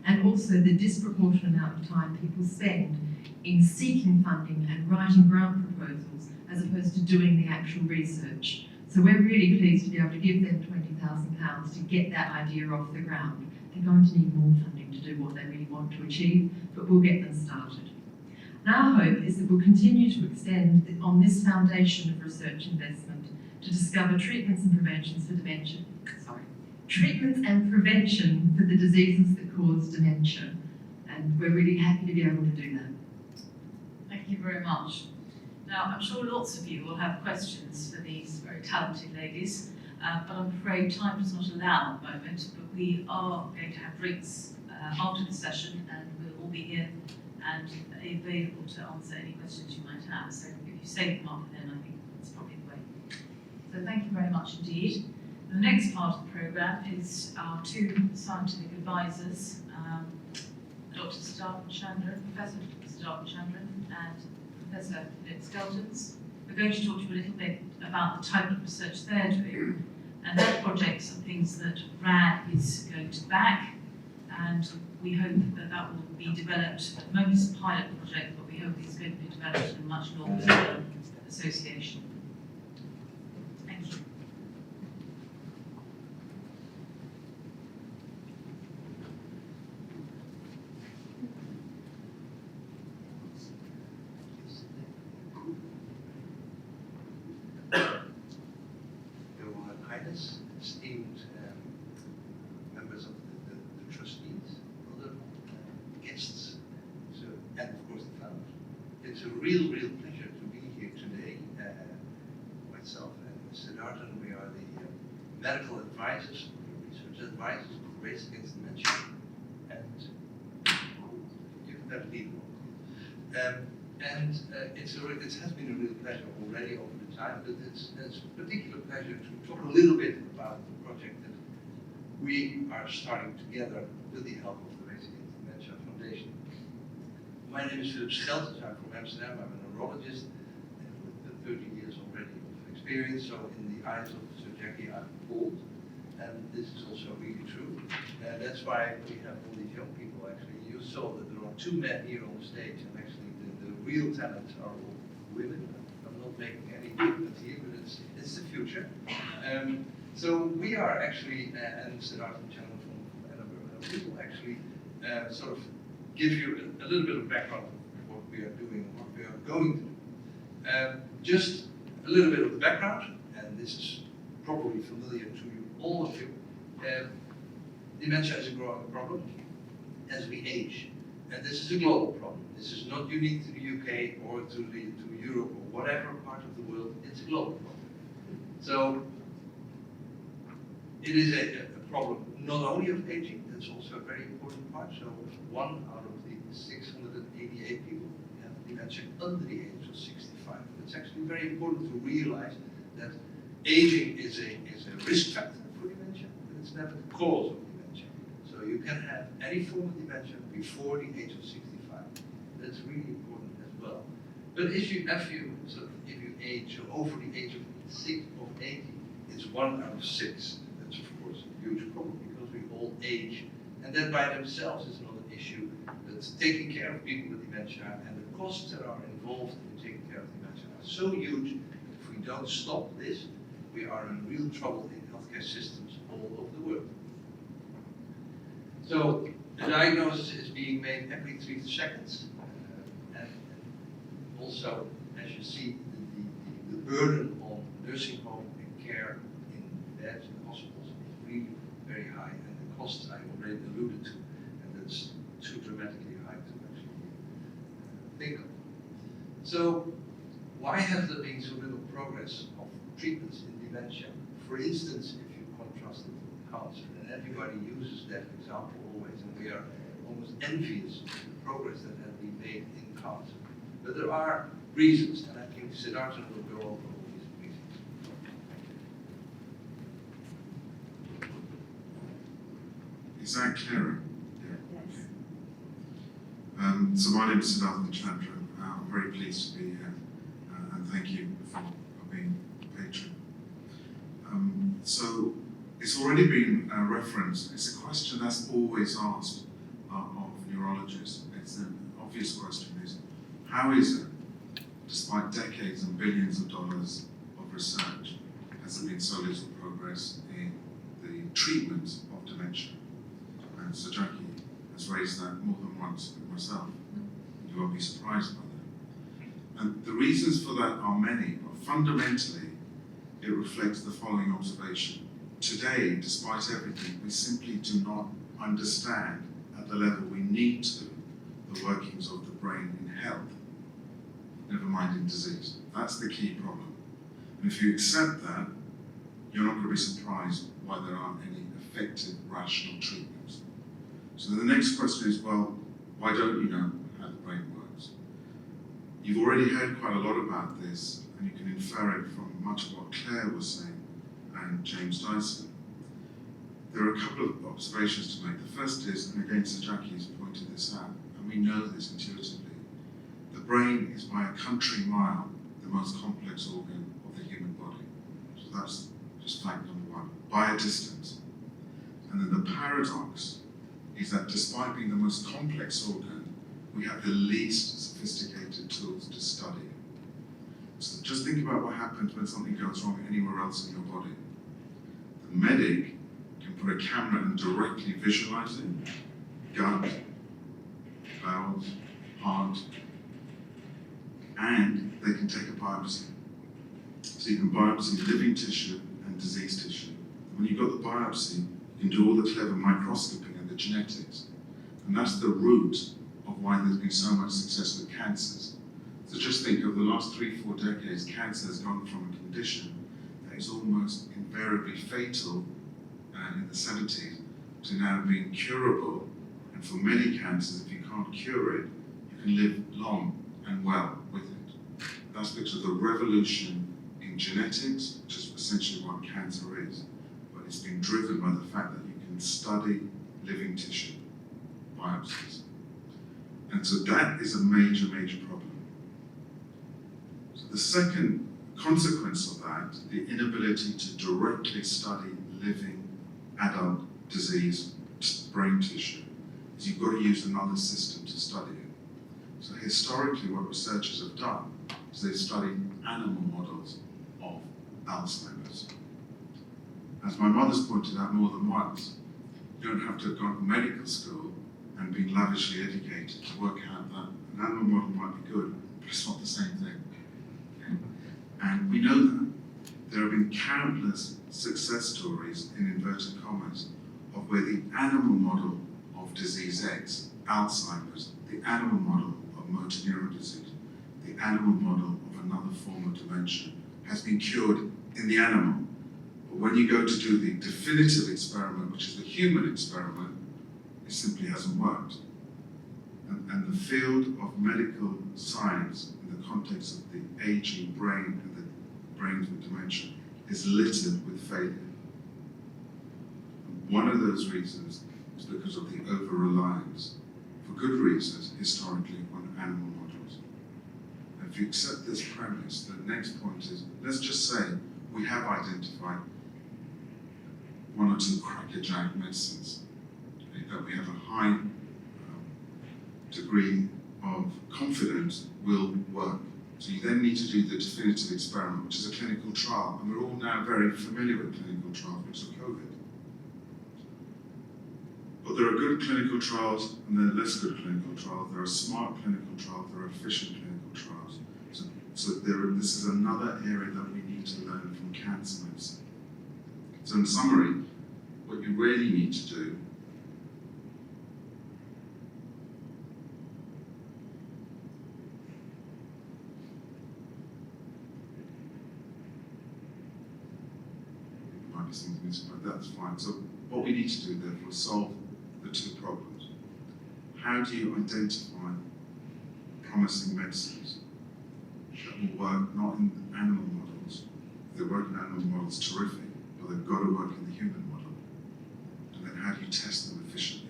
Speaker 9: and also the disproportionate amount of time people spend in seeking funding and writing grant proposals as opposed to doing the actual research. So we're really pleased to be able to give them £20,000 to get that idea off the ground. They're going to need more funding to do what they really want to achieve, but we'll get them started. And our hope is that we'll continue to extend on this foundation of research investment to discover treatments and preventions for dementia. Treatments and prevention for the diseases that cause dementia. And we're really happy to be able to do that.
Speaker 5: Thank you very much. Now, I'm sure lots of you will have questions for these very talented ladies, but I'm afraid time does not allow at the moment, but we are going to have drinks after the session, and we'll all be here and available to answer any questions you might have. So if you save them up then, I think that's probably the way. So thank you very much indeed. The next part of the programme is our 2 scientific advisors, Dr. Siddharth Chandran, Professor Siddharth Chandran and Professor Philip Skeltons. We're going to talk to you a little bit about the type of research they're doing
Speaker 12: And that projects are things that RAD is going to back, and we hope that that will be developed. At the moment it's a pilot project, but we hope it's going to be developed in a much longer term association. Thank you.
Speaker 13: Your Highness, esteemed members of the trustees, other guests, and of course the fellows. It's a real pleasure to be here today. Myself and Mr. Darton, we are the medical advisors, research advisors of Race Against Dementia, and you can better lead on. It has been a real pleasure already over the time, but it's a particular pleasure to talk a little bit about the project that we are starting together with the help of the Race Against Dementia Foundation. My name is Philip Schelters. I'm from Amsterdam. I'm a neurologist with 30 years already of experience. So in the eyes of Sir Jackie, I'm old, and this is also really true. And that's why we have all these young people. Actually, you saw that there are two men here on the stage, and actually the real talent are all women. I'm not making any movement here, but it's the future. So we are actually, and Mr. Darton Channel from Edinburgh, we will actually sort of give you a little bit of background of what we are doing and what we are going to do. Just a little bit of the background, and this is probably familiar to you, all of you. Dementia is a growing problem as we age, and this is a global problem. This is not unique to the UK or to Europe or whatever part of the world. It's a global problem. So it is a problem not only of aging, that's also a very important part. So 1 out of the 688 people have dementia under the age of 65. It's actually very important to realize that aging is a risk factor for dementia, but it's never the cause of dementia. So you can have any form of dementia before the age of 65. That's really important as well. But if you age over the age of 80, it's 1 out of 6. That's of course a huge problem because we all age, and that by themselves is not an issue. But taking care of people with dementia and the costs that are involved in taking care of dementia are so huge that if we don't stop this, we are in real trouble in healthcare systems all over the world. So the diagnosis is being made every 3 seconds. And also, as you see, the burden on nursing home and care in beds and hospitals is really very high, and the costs I already alluded to, and that's too dramatically high to actually think of. So, why has there been so little progress of treatments in dementia? For instance, if you contrast it with cancer, and everybody uses that example always, and we are almost envious of the progress that has been made in cancer. But there are reasons, and I think Siddhartha will go over all these reasons.
Speaker 14: Is that clearer? Yeah. Yes. So my name is Siddhartha Chandra. I'm very pleased to be here, and thank you for being a patron. So it's already been referenced. It's a question that's always asked of neurologists. It's an obvious question: is how is it, despite decades and billions of dollars of research, has there been so little progress in the treatment of dementia? And Sir Jackie has raised that more than once with myself. You won't be surprised by that. And the reasons for that are many, but fundamentally, it reflects the following observation. Today, despite everything, we simply do not understand at the level we need to the workings of the brain in health, never mind in disease. That's the key problem. And if you accept that, you're not going to be surprised why there aren't any effective, rational treatments. So the next question is, well, why don't you know how the brain works? You've already heard quite a lot about this, and you can infer it from much of what Claire was saying and James Dyson. There are a couple of observations to make. The first is, and again Sir Jackie has pointed this out, and we know this intuitively, the brain is by a country mile the most complex organ of the human body. So that's just fact number one. by a distance. And then the paradox is that despite being the most complex organ, we have the least sophisticated tools to study. So just think about what happens when something goes wrong anywhere else in your body. The medic can put a camera and directly visualize it, gut, bowels, heart, and they can take a biopsy. So you can biopsy living tissue and diseased tissue. When you've got the biopsy, you can do all the clever microscoping and the genetics. And that's the root of why there's been so much success with cancers. So just think of the last 3-4 decades, cancer has gone from a condition that is almost invariably fatal in the 70s to now being curable. And for many cancers, if you can't cure it, you can live long and well with it. That's because of the revolution in genetics, which is essentially what cancer is. But it's been driven by the fact that you can study living tissue, biopsies. And so that is a major, major problem. So the second consequence of that, the inability to directly study living adult disease brain tissue, is you've got to use another system to study it. So historically, what researchers have done is they've studied animal models of Alzheimer's. As my mother's pointed out more than once, you don't have to have gone to medical school and been lavishly educated to work out that an animal model might be good, but it's not the same thing. And we know that. There have been countless success stories, in inverted commas, of where the animal model of disease X, Alzheimer's, the animal model of motor neuron disease, the animal model of another form of dementia, has been cured in the animal. But when you go to do the definitive experiment, which is the human experiment, it simply hasn't worked. And the field of medical science in the context of the aging brain and the brains with dementia is littered with failure. And one of those reasons is because of the over-reliance, for good reasons, historically, on animal models. And if you accept this premise, the next point is, let's just say we have identified 1 or 2 crackerjack medicines, okay, that we have a high degree of confidence will work. So you then need to do the definitive experiment, which is a clinical trial. And we're all now very familiar with clinical trials because of COVID. But there are good clinical trials and there are less good clinical trials. There are smart clinical trials, there are efficient clinical trials. So this is another area that we need to learn from cancer medicine. So in summary, what you really need to do but that's fine. So what we need to do therefore is solve the 2 problems. How do you identify promising medicines that will work not in animal models? If they work in animal models, terrific, but they've got to work in the human model. And then how do you test them efficiently?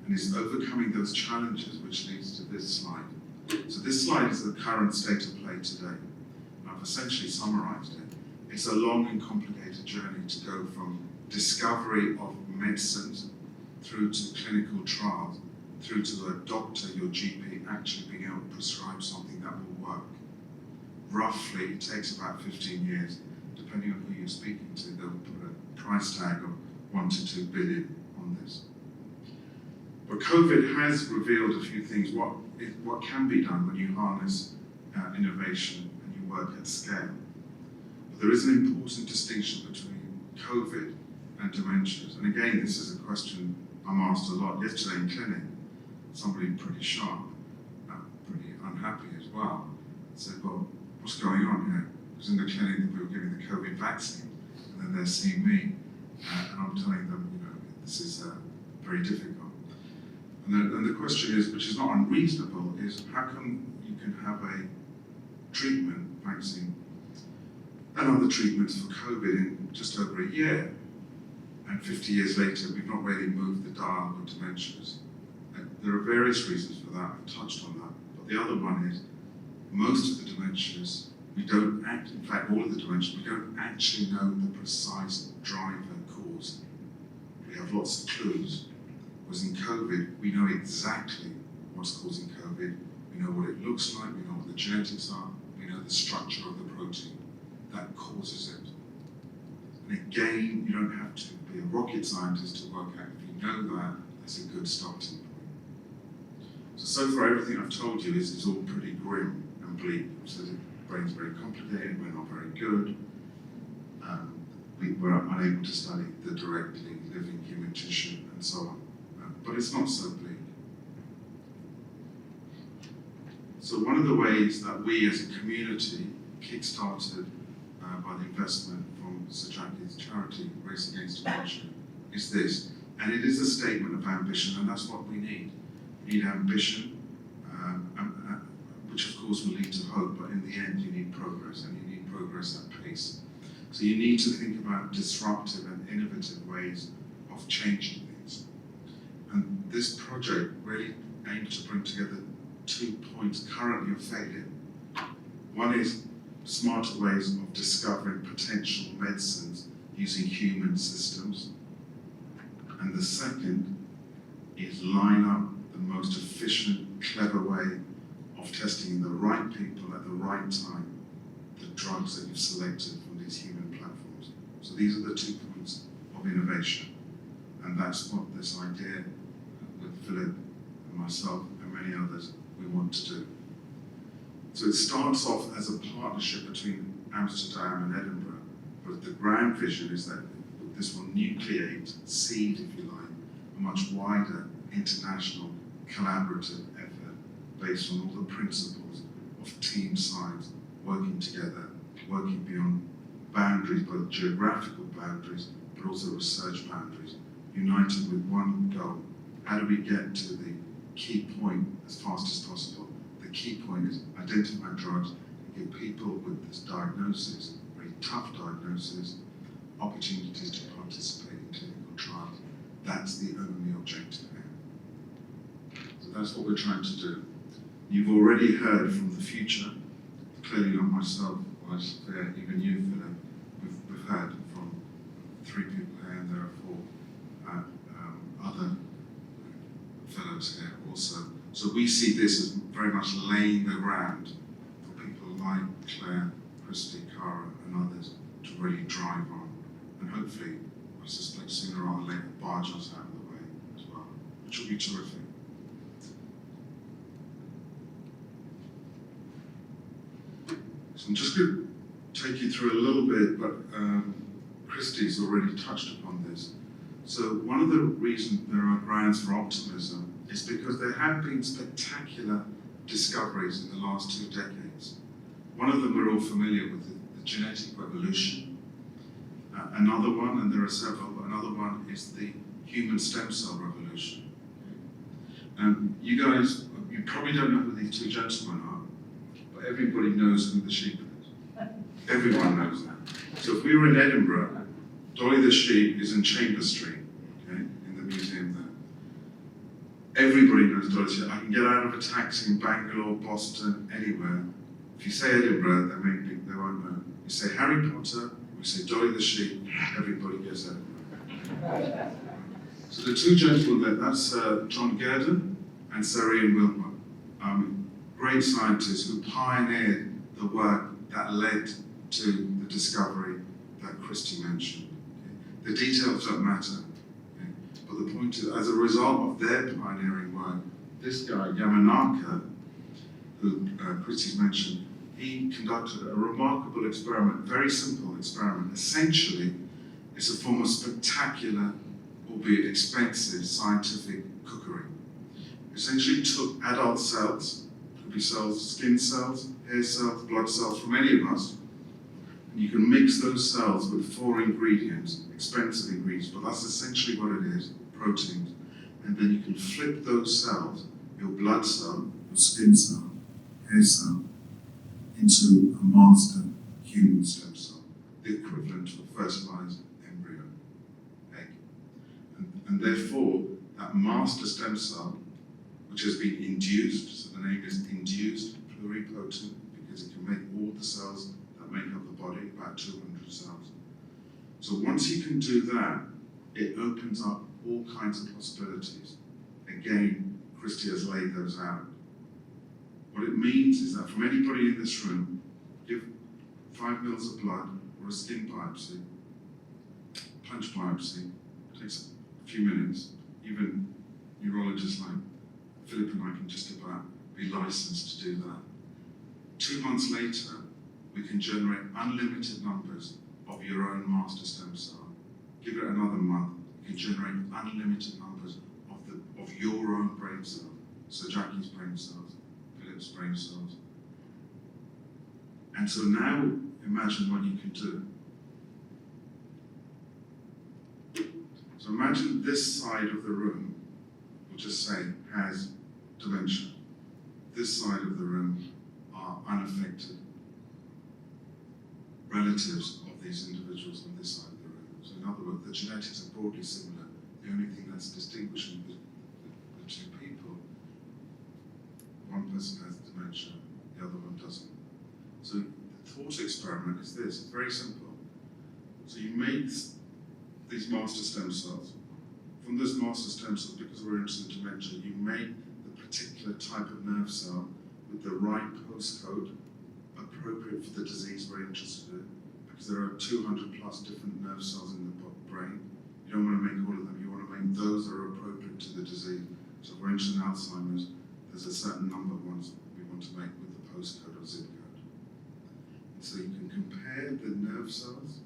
Speaker 14: And it's overcoming those challenges which leads to this slide. So this slide is the current state of play today. I've essentially summarized it. It's a long and complicated journey to go from discovery of medicines through to clinical trials, through to a doctor, your GP, actually being able to prescribe something that will work. Roughly, it takes about 15 years, depending on who you're speaking to. They'll put a price tag of 1 to 2 billion on this. But COVID has revealed a few things. What can be done when you harness innovation and you work at scale. There is an important distinction between COVID and dementias. And again, this is a question I'm asked a lot. Yesterday in clinic, somebody pretty sharp, pretty unhappy as well, said, well, what's going on here? Because in the clinic we were giving the COVID vaccine, and then they're seeing me, and I'm telling them, this is very difficult. And the question is, which is not unreasonable, is how come you can have a treatment, vaccine, and other treatments for COVID in just over a year, and 50 years later we've not really moved the dial with dementias. And there are various reasons for that, I touched on that, but the other one is most of the dementias We don't in fact, all of the dementia, we don't actually know the precise driver cause. We have lots of clues. Whereas in COVID, we know exactly what's causing COVID. We know what it looks like, we know what the genetics are, we know the structure of the protein that causes it. And again, you don't have to be a rocket scientist to work out. If you know that, that's a good starting point. So far everything I've told you is all pretty grim and bleak. So the brain's very complicated, we're not very good. We were unable to study the directly living human tissue and so on. But it's not so bleak. So one of the ways that we as a community kick-started by the investment from Sir Jackie's charity, Race Against Dementia, is this. And it is a statement of ambition, and that's what we need. We need ambition, which of course will lead to hope, but in the end you need progress, and you need progress at pace. So you need to think about disruptive and innovative ways of changing things. And this project really aims to bring together 2 points currently of failure. One is smarter ways of discovering potential medicines using human systems. And the second is line up the most efficient, clever way of testing in the right people at the right time the drugs that you've selected from these human platforms. So these are the 2 points of innovation. And that's what this idea with Philip and myself and many others we want to do. So it starts off as a partnership between Amsterdam and Edinburgh, but the grand vision is that this will nucleate, seed if you like, a much wider international collaborative effort based on all the principles of team science, working together, working beyond boundaries, both geographical boundaries, but also research boundaries, united with one goal. How do we get to the key point as fast as possible? The key point is identify drugs and give people with this diagnosis, very tough diagnosis, opportunities to participate in clinical trials. That's the only objective here. So that's what we're trying to do. You've already heard from the future, clearly not myself, or Sophia, even you, Philip. We've heard from 3 people here, and there are 4 other fellows here also. So we see this as very much laying the ground for people like Claire, Christy, Cara, and others to really drive on. And hopefully, I suspect sooner or later, barge us out of the way as well, which will be terrific. So I'm just going to take you through a little bit, but Christy's already touched upon this. So one of the reasons there are grounds for optimism is because there have been spectacular discoveries in the last 2 decades. One of them we're all familiar with, the genetic revolution. Another one, and there are several, but another one is the human stem cell revolution. You guys, you probably don't know who these 2 gentlemen are, but everybody knows who the sheep is. Everyone knows that. So if we were in Edinburgh, Dolly the sheep is in Chambers Street, okay, in the museum there. Everybody knows Dolly the sheep. I can get out of a taxi in Bangalore, Boston, anywhere. If you say Edinburgh, they won't know. You say Harry Potter, we say Dolly the sheep, everybody gets Edinburgh. So the 2 gentlemen there, that's John Gurdon and Sir Ian Wilmot, great scientists who pioneered the work that led to the discovery that Christy mentioned. Okay? The details don't matter, okay? But the point is, as a result of their pioneering work, this guy, Yamanaka, who Christy's mentioned, he conducted a remarkable experiment, very simple experiment. Essentially, it's a form of spectacular, albeit expensive, scientific cookery. Essentially took adult cells, could be cells, skin cells, hair cells, blood cells from any of us, and you can mix those cells with 4 ingredients, expensive ingredients, but that's essentially what it is, proteins. And then you can flip those cells, your blood cell, your skin cell, hair cell, into a master human stem cell, the equivalent of a fertilized embryo, egg. And therefore, that master stem cell, which has been induced, so the name is induced pluripotent, because it can make all the cells that make up the body, about 200 cells. So once you can do that, it opens up all kinds of possibilities. Again, Christy has laid those out. What it means is that from anybody in this room, give 5 mils of blood or a skin biopsy, punch biopsy, it takes a few minutes. Even neurologists like Philip and I can just about be licensed to do that. 2 months later, we can generate unlimited numbers of your own master stem cell. Give it another month, you can generate unlimited numbers of your own brain cells. So Jackie's brain cells, Philip's brain cells. And so now imagine what you can do. So imagine this side of the room, we'll just say, has dementia. This side of the room are unaffected relatives of these individuals on this side of the room. So in other words, the genetics are broadly similar. The only thing that's distinguishing the two people, one person has dementia, the other one doesn't. So the thought experiment is this, it's very simple. So you make these master stem cells. From those master stem cells, because we're interested in dementia, you make the particular type of nerve cell with the right postcode appropriate for the disease we're interested in, because there are 200 plus different nerve cells in the brain. You don't want to make all of them, you want to make those that are appropriate to the disease. So if we're interested in Alzheimer's, there's a certain number of ones we want to make with the postcode or zip code. And so you can compare the nerve cells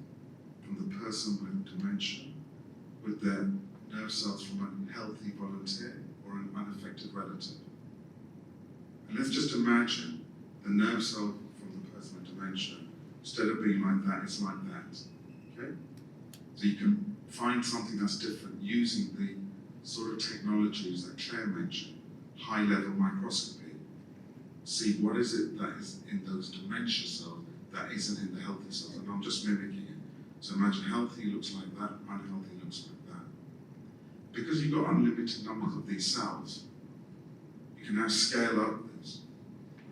Speaker 14: from the person with dementia with their nerve cells from a healthy volunteer or an unaffected relative. And let's just imagine the nerve cell from the person with dementia, instead of being like that, it's like that. Okay? So you can find something that's different using the sort of technologies that Claire mentioned, high-level microscopy. See what is it that is in those dementia cells that isn't in the healthy cells, and I'm just mimicking it. So imagine healthy looks like that, unhealthy looks like that. Because you've got unlimited numbers of these cells, you can now scale up this,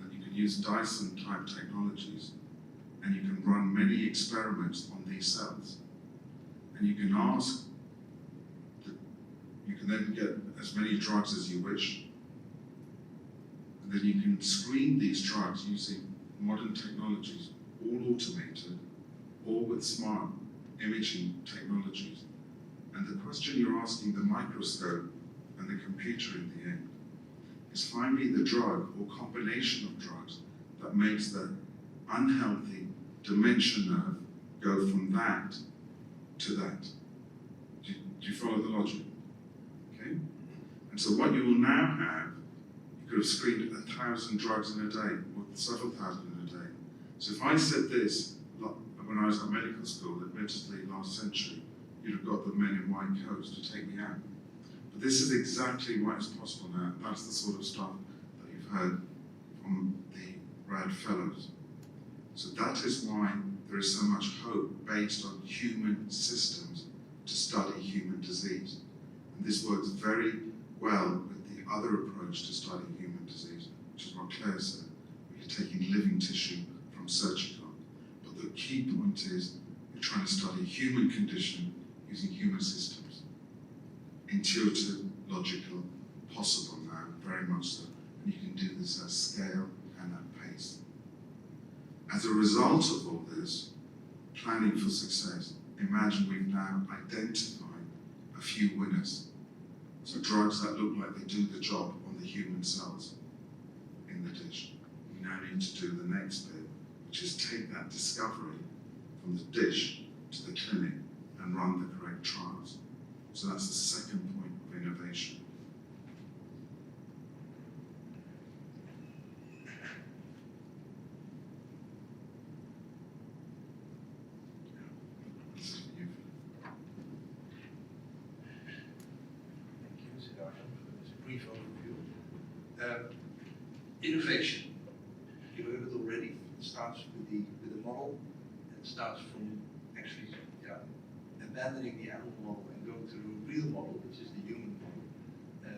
Speaker 14: and you can use Dyson-type technologies, and you can run many experiments on these cells. And you can ask, you can then get as many drugs as you wish, and then you can screen these drugs using modern technologies, all automated, or with smart imaging technologies. And the question you're asking the microscope and the computer in the end is find me the drug or combination of drugs that makes the unhealthy dementia nerve go from that to that. Do you follow the logic? Okay? And so what you will now have, you could have screened 1,000 drugs in a day, or several thousand in a day. So if I said this when I was at medical school, admittedly last century, you'd have got the men in white coats to take me out. But this is exactly what is possible now. That's the sort of stuff that you've heard from the RAD Fellows. So that is why there is so much hope based on human systems to study human disease. And this works very well with the other approach to studying human disease, which is what Claire said. You're taking living tissue from surgical. But the key point is you're trying to study human condition using human systems. Intuitive, logical, possible now, very much so. And you can do this at scale and at pace. As a result of all this, planning for success, imagine we've now identified a few winners. So drugs that look like they do the job on the human cells in the dish. We now need to do the next bit, which is take that discovery from the dish to the clinic and run the correct trials. So that's the second point of innovation.
Speaker 13: Brief overview. Innovation, you heard it already. It starts with the model. It starts from actually abandoning the animal model and going to the real model, which is the human model,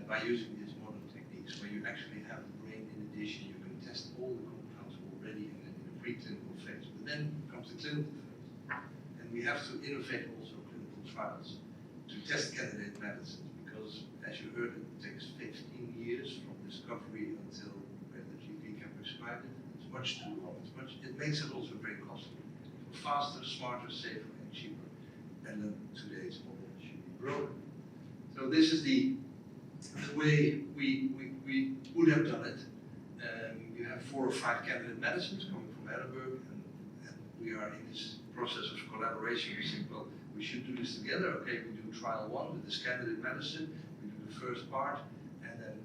Speaker 13: by using these modern techniques where you actually have the brain in addition. You can test all the compounds already in a preclinical phase. But then comes the clinical phase. And we have to innovate also clinical trials to test candidate medicines, because as you heard, it takes 15 years from discovery until the GP can prescribe it. It's much too long. It makes it also very costly. Faster, smarter, safer, and cheaper. And then today's model should be broken. So this is the way we would have done it. You have 4 or 5 candidate medicines coming from Edinburgh, and we are in this process of collaboration. We think, well, we should do this together. Okay, we do trial 1 with this candidate medicine. We do the first part, and then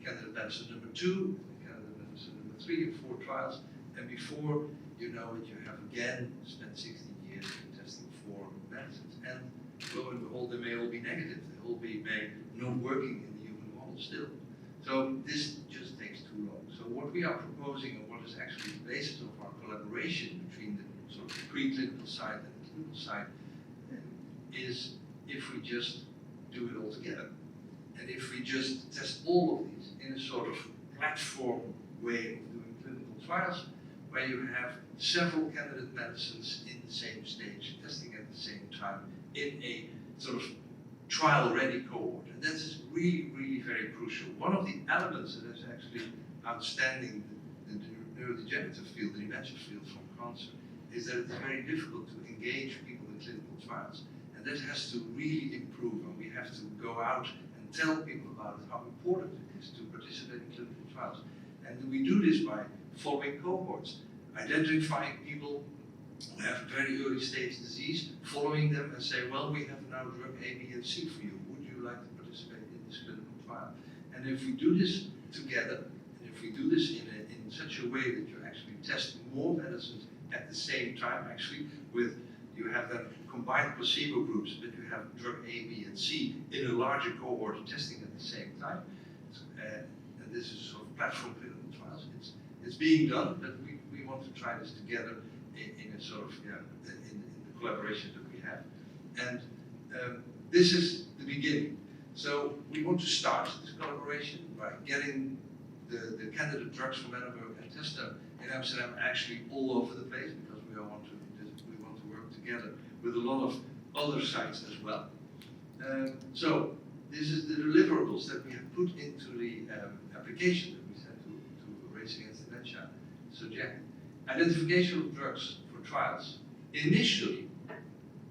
Speaker 13: candidate medicine number 2, and candidate medicine number 3, and 4 trials. And before you know it, you have again spent 16 years in testing 4 medicines. And lo and behold, they may all be negative. They all be not working in the human model still. So this just takes too long. So what we are proposing, and what is actually the basis of our collaboration between the sort of preclinical side and the clinical side, is if we just do it all together. And if we just test all of these in a sort of platform way of doing clinical trials, where you have several candidate medicines in the same stage, testing at the same time, in a sort of trial-ready cohort. And that is really, really very crucial. One of the elements that is actually outstanding in the neurodegenerative field, the dementia field from cancer, is that it's very difficult to engage people in clinical trials. And that has to really improve, and we have to go out and tell people about it, how important it is to participate in clinical trials. And we do this by following cohorts, identifying people who have very early stage disease, following them and say, well, we have now drug A, B, and C for you. Would you like to participate in this clinical trial? And if we do this together, and if we do this in such a way that you actually test more medicines at the same time, actually, you have then combined placebo groups, but you have drug A, B, and C in a larger cohort testing at the same time. And this is sort of platform clinical trials. It's being done, but we want to try this together in a sort of, in the collaboration that we have. And this is the beginning. So we want to start this collaboration by getting the candidate drugs from Edinburgh and test them in Amsterdam, actually all over the place, because we want to work together with a lot of other sites as well. So this is the deliverables that we have put into the application that we sent to Race Against Dementia. So Jack, identification of drugs for trials. Initially,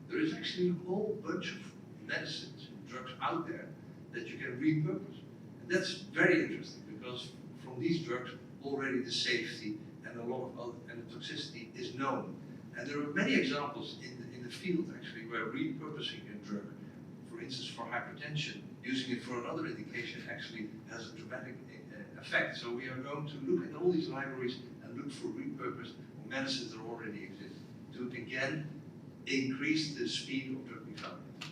Speaker 13: there is actually a whole bunch of medicines and drugs out there that you can repurpose. And that's very interesting, because from these drugs, already the safety and a lot of other, and the toxicity is known. And there are many examples in the field, actually, where repurposing a drug, for instance, for hypertension, using it for another indication actually has a dramatic effect. So we are going to look at all these libraries and look for repurposed medicines that already exist to, again, increase the speed of drug development.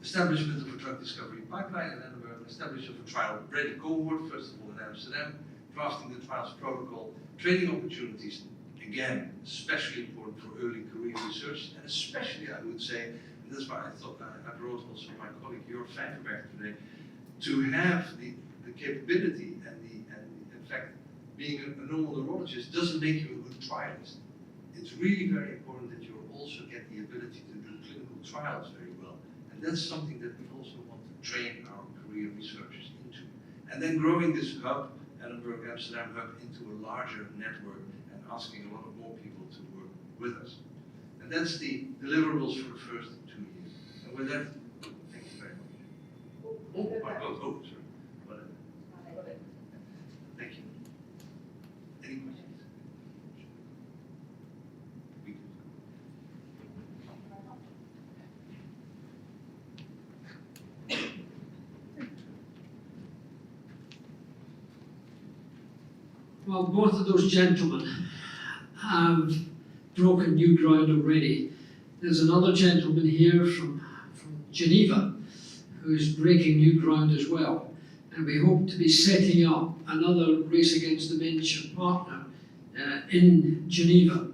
Speaker 13: Establishment of a drug discovery pipeline in Edinburgh, establishment of a trial-ready cohort, first of all in Amsterdam, drafting the trials protocol, training opportunities, again, especially important for early career research, and especially, I would say, and that's why I thought I brought also my colleague Jörg Vijverberg today, to have the capability and in fact, being a normal neurologist doesn't make you a good trialist. It's really very important that you also get the ability to do clinical trials very well. And that's something that we also want to train our career researchers into. And then growing this hub, Edinburgh Amsterdam hub, into a larger network and asking a lot of more people to work with us. And that's the deliverables for the first 2 years. And with that, thank you very much. Oh, my God, oh, sorry. Whatever. Thank you. Any questions?
Speaker 1: Well, both of those gentlemen have broken new ground already. There's another gentleman here from Geneva who's breaking new ground as well. And we hope to be setting up another Race Against Dementia partner in Geneva,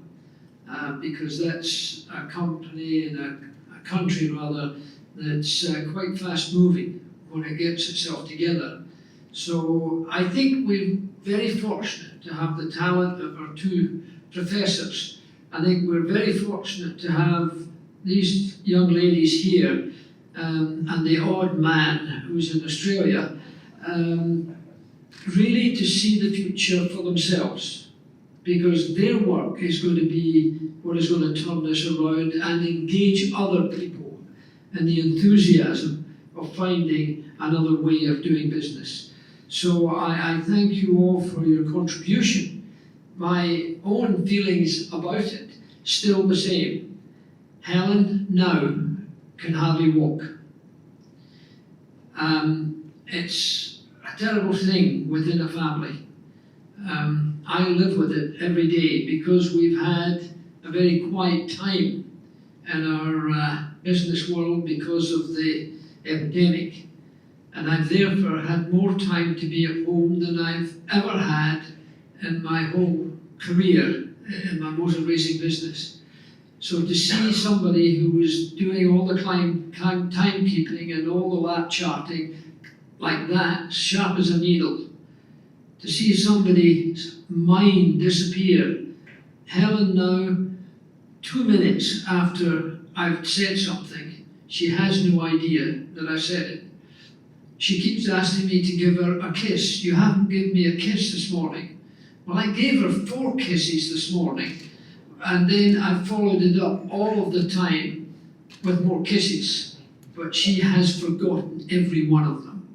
Speaker 1: because that's a company and a country rather that's quite fast moving when it gets itself together. So I think we're very fortunate to have the talent of our two professors. I think we're very fortunate to have these young ladies here and the odd man who's in Australia, really to see the future for themselves, because their work is going to be what is going to turn this around and engage other people in the enthusiasm of finding another way of doing business. So I thank you all for your contribution. My own feelings about it, still the same. Helen now can hardly walk. It's a terrible thing within a family. I live with it every day because we've had a very quiet time in our business world because of the epidemic. And I've therefore had more time to be at home than I've ever had in my whole career in my motor racing business. So to see somebody who was doing all the timekeeping and all the lap charting like that, sharp as a needle, to see somebody's mind disappear. Helen now, 2 minutes after I've said something, she has no idea that I said it. She keeps asking me to give her a kiss. You haven't given me a kiss this morning. Well, I gave her 4 kisses this morning, and then I followed it up all of the time with more kisses. But she has forgotten every one of them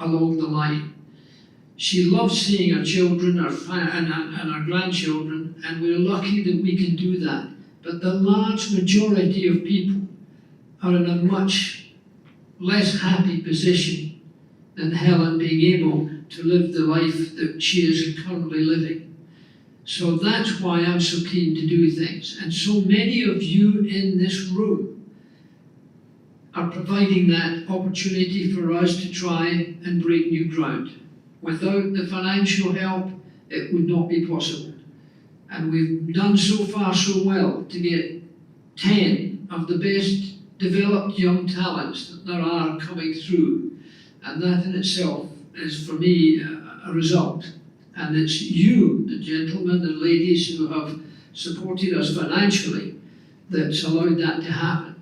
Speaker 1: along the line. She loves seeing her children and our grandchildren, and we're lucky that we can do that. But the large majority of people are in a much less happy position than Helen being able to live the life that she is currently living. So that's why I'm so keen to do things. And so many of you in this room are providing that opportunity for us to try and break new ground. Without the financial help, it would not be possible. And we've done so far so well to get 10 of the best developed young talents that there are coming through. And that in itself is, for me, a result. And it's you, the gentlemen and ladies who have supported us financially, that's allowed that to happen.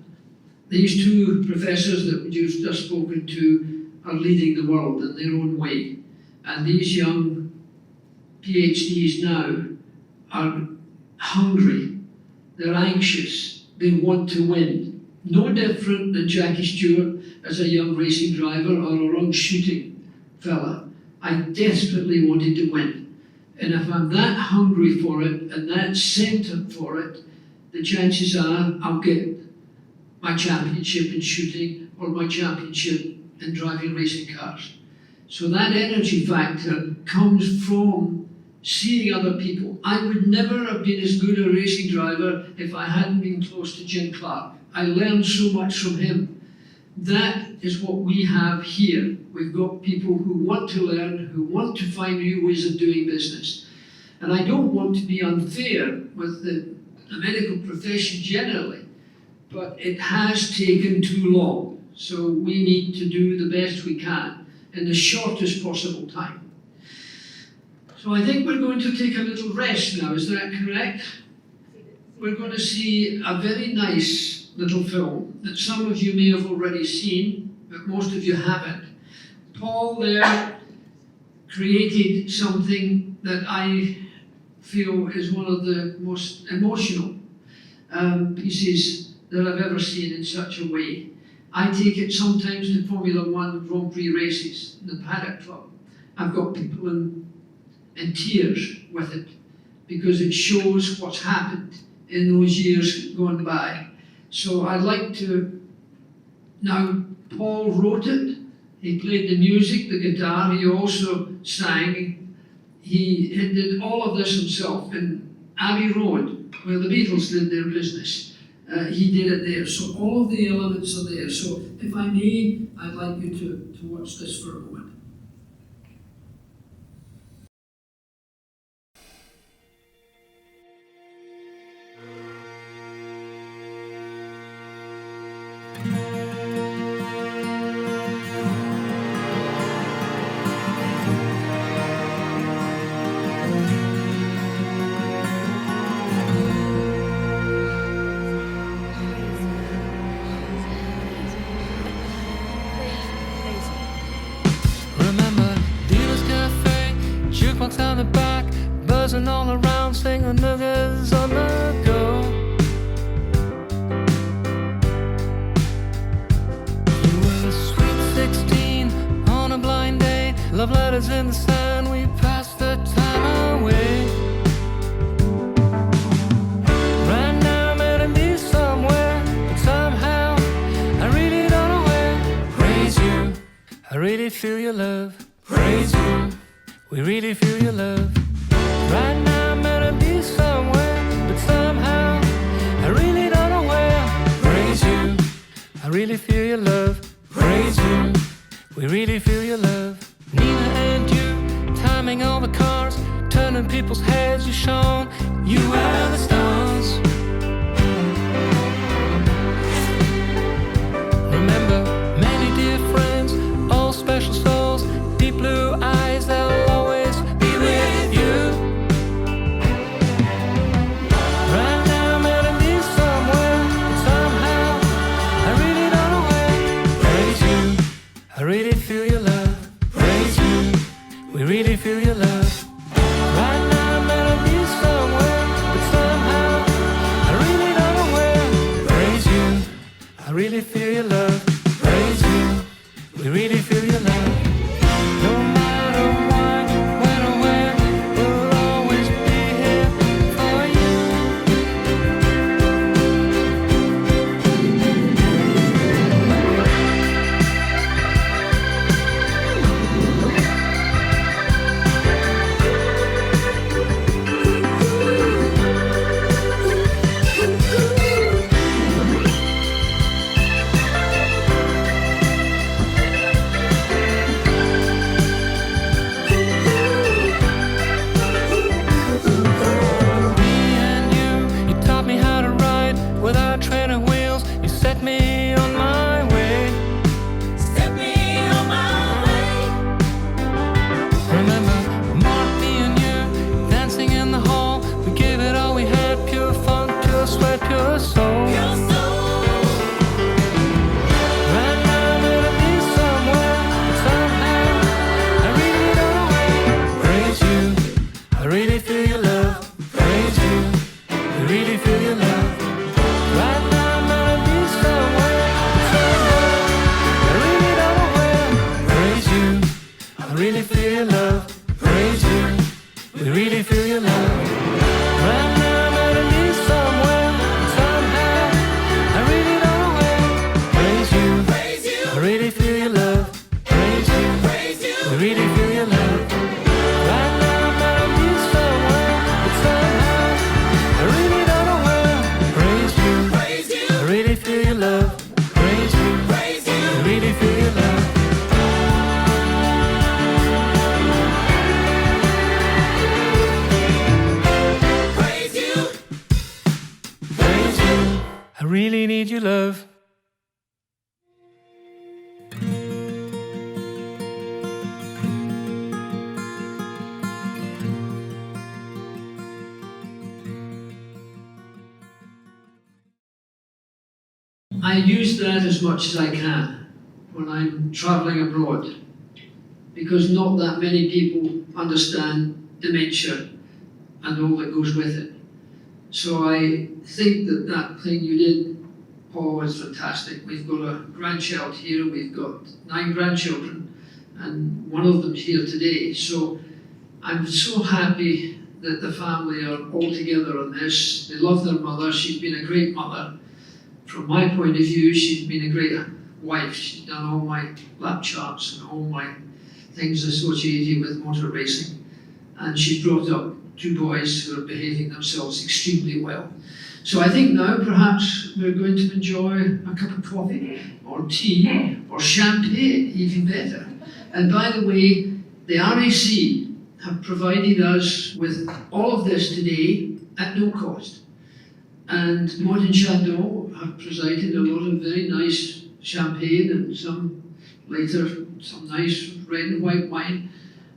Speaker 1: These 2 professors that we've just spoken to are leading the world in their own way. And these young PhDs now are hungry, they're anxious, they want to win. No different than Jackie Stewart as a young racing driver or a young shooting fella. I desperately wanted to win. And if I'm that hungry for it and that centered for it, the chances are I'll get my championship in shooting or my championship in driving racing cars. So that energy factor comes from seeing other people. I would never have been as good a racing driver if I hadn't been close to Jim Clark. I learned so much from him. That is what we have here. We've got people who want to learn, who want to find new ways of doing business. And I don't want to be unfair with the medical profession generally, but it has taken too long. So we need to do the best we can in the shortest possible time. So I think we're going to take a little rest now, is that correct? We're going to see a very nice little film that some of you may have already seen, but most of you haven't. Paul there created something that I feel is one of the most emotional pieces that I've ever seen in such a way. I take it sometimes to Formula One Grand Prix races, in the Paddock Club. I've got people in tears with it because it shows what's happened in those years gone by. So I'd like to, now Paul wrote it, he played the music, the guitar, he also sang, he did all of this himself in Abbey Road, where the Beatles did their business. He did it there, so all of the elements are there. So if I may, I'd like you to watch this for a moment.
Speaker 15: bouncing on nuggets on the go. You were a sweet 16 on a blind day. Love letters in the sand, we passed the time away. Right now I'm at a beach somewhere, but somehow I really don't know where. Praise you, I really feel your love. Praise you, we really feel your love. Right now I'm at a beach somewhere, but somehow I really don't know where. Praise you, I really feel your love. Praise you, we really feel your love. Nina and you, timing all the cars, turning people's heads, you shone, you are the stars. Remember, many dear friends, all special souls, deep blue eyes, they'll always be with you. Right now I'm at a beach somewhere, but somehow I really don't know where. Praise you, I really feel your love. Praise you, we really feel your love. Right now I'm at a beach somewhere, but somehow I really don't know where. Praise you, I really feel your love. Praise you, we really feel your love. No matter why, when or where, we'll always be here for you. Me and you taught me how to ride without training wheels. You set me on my way. Set me on my way. Remember, Mark, me and you dancing in the hall. We gave it all we had, pure fun, pure sweat, pure soul. Right now I'm at a beach somewhere, but somehow I really don't know where. Praise you, I really feel your love. Praise you, I really feel your love. Right now I'm at a beach somewhere, but somehow I really don't know where. Praise you, I really feel your love. Praise you, we really feel your love. Right now I'm at a beach somewhere, but somehow I really don't know where. Praise you, I really feel your love. Praise you, we really feel your love. Right now I'm at a beach somewhere, but somehow I really don't know where. Praise you, I really feel your love. Praise you, I really feel your love. Praise you, I really need your love.
Speaker 1: I use that as much as I can when I'm travelling abroad, because not that many people understand dementia and all that goes with it. So I think that that thing you did, Paul, is fantastic. We've got a grandchild here, we've got 9 grandchildren, and one of them's here today. So I'm so happy that the family are all together on this. They love their mother, she's been a great mother. From my point of view, she's been a great wife. She's done all my lap charts and all my things associated with motor racing. And she's brought up 2 boys who are behaving themselves extremely well. So I think now perhaps we're going to enjoy a cup of coffee or tea or champagne, even better. And by the way, the RAC have provided us with all of this today at no cost. And Modern Chandon have presided a lot of very nice champagne and some later some nice red and white wine.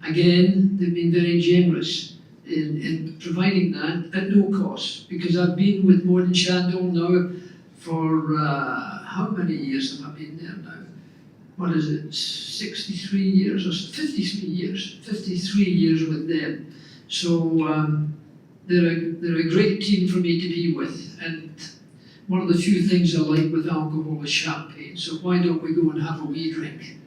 Speaker 1: Again, they've been very generous in providing that at no cost, because I've been with Modern Chandon now for how many years have I been there now? What is it, 63 years or 53 years? 53 years with them. So they're a great team for me to be with, and one of the few things I like with alcohol is champagne, so why don't we go and have a wee drink?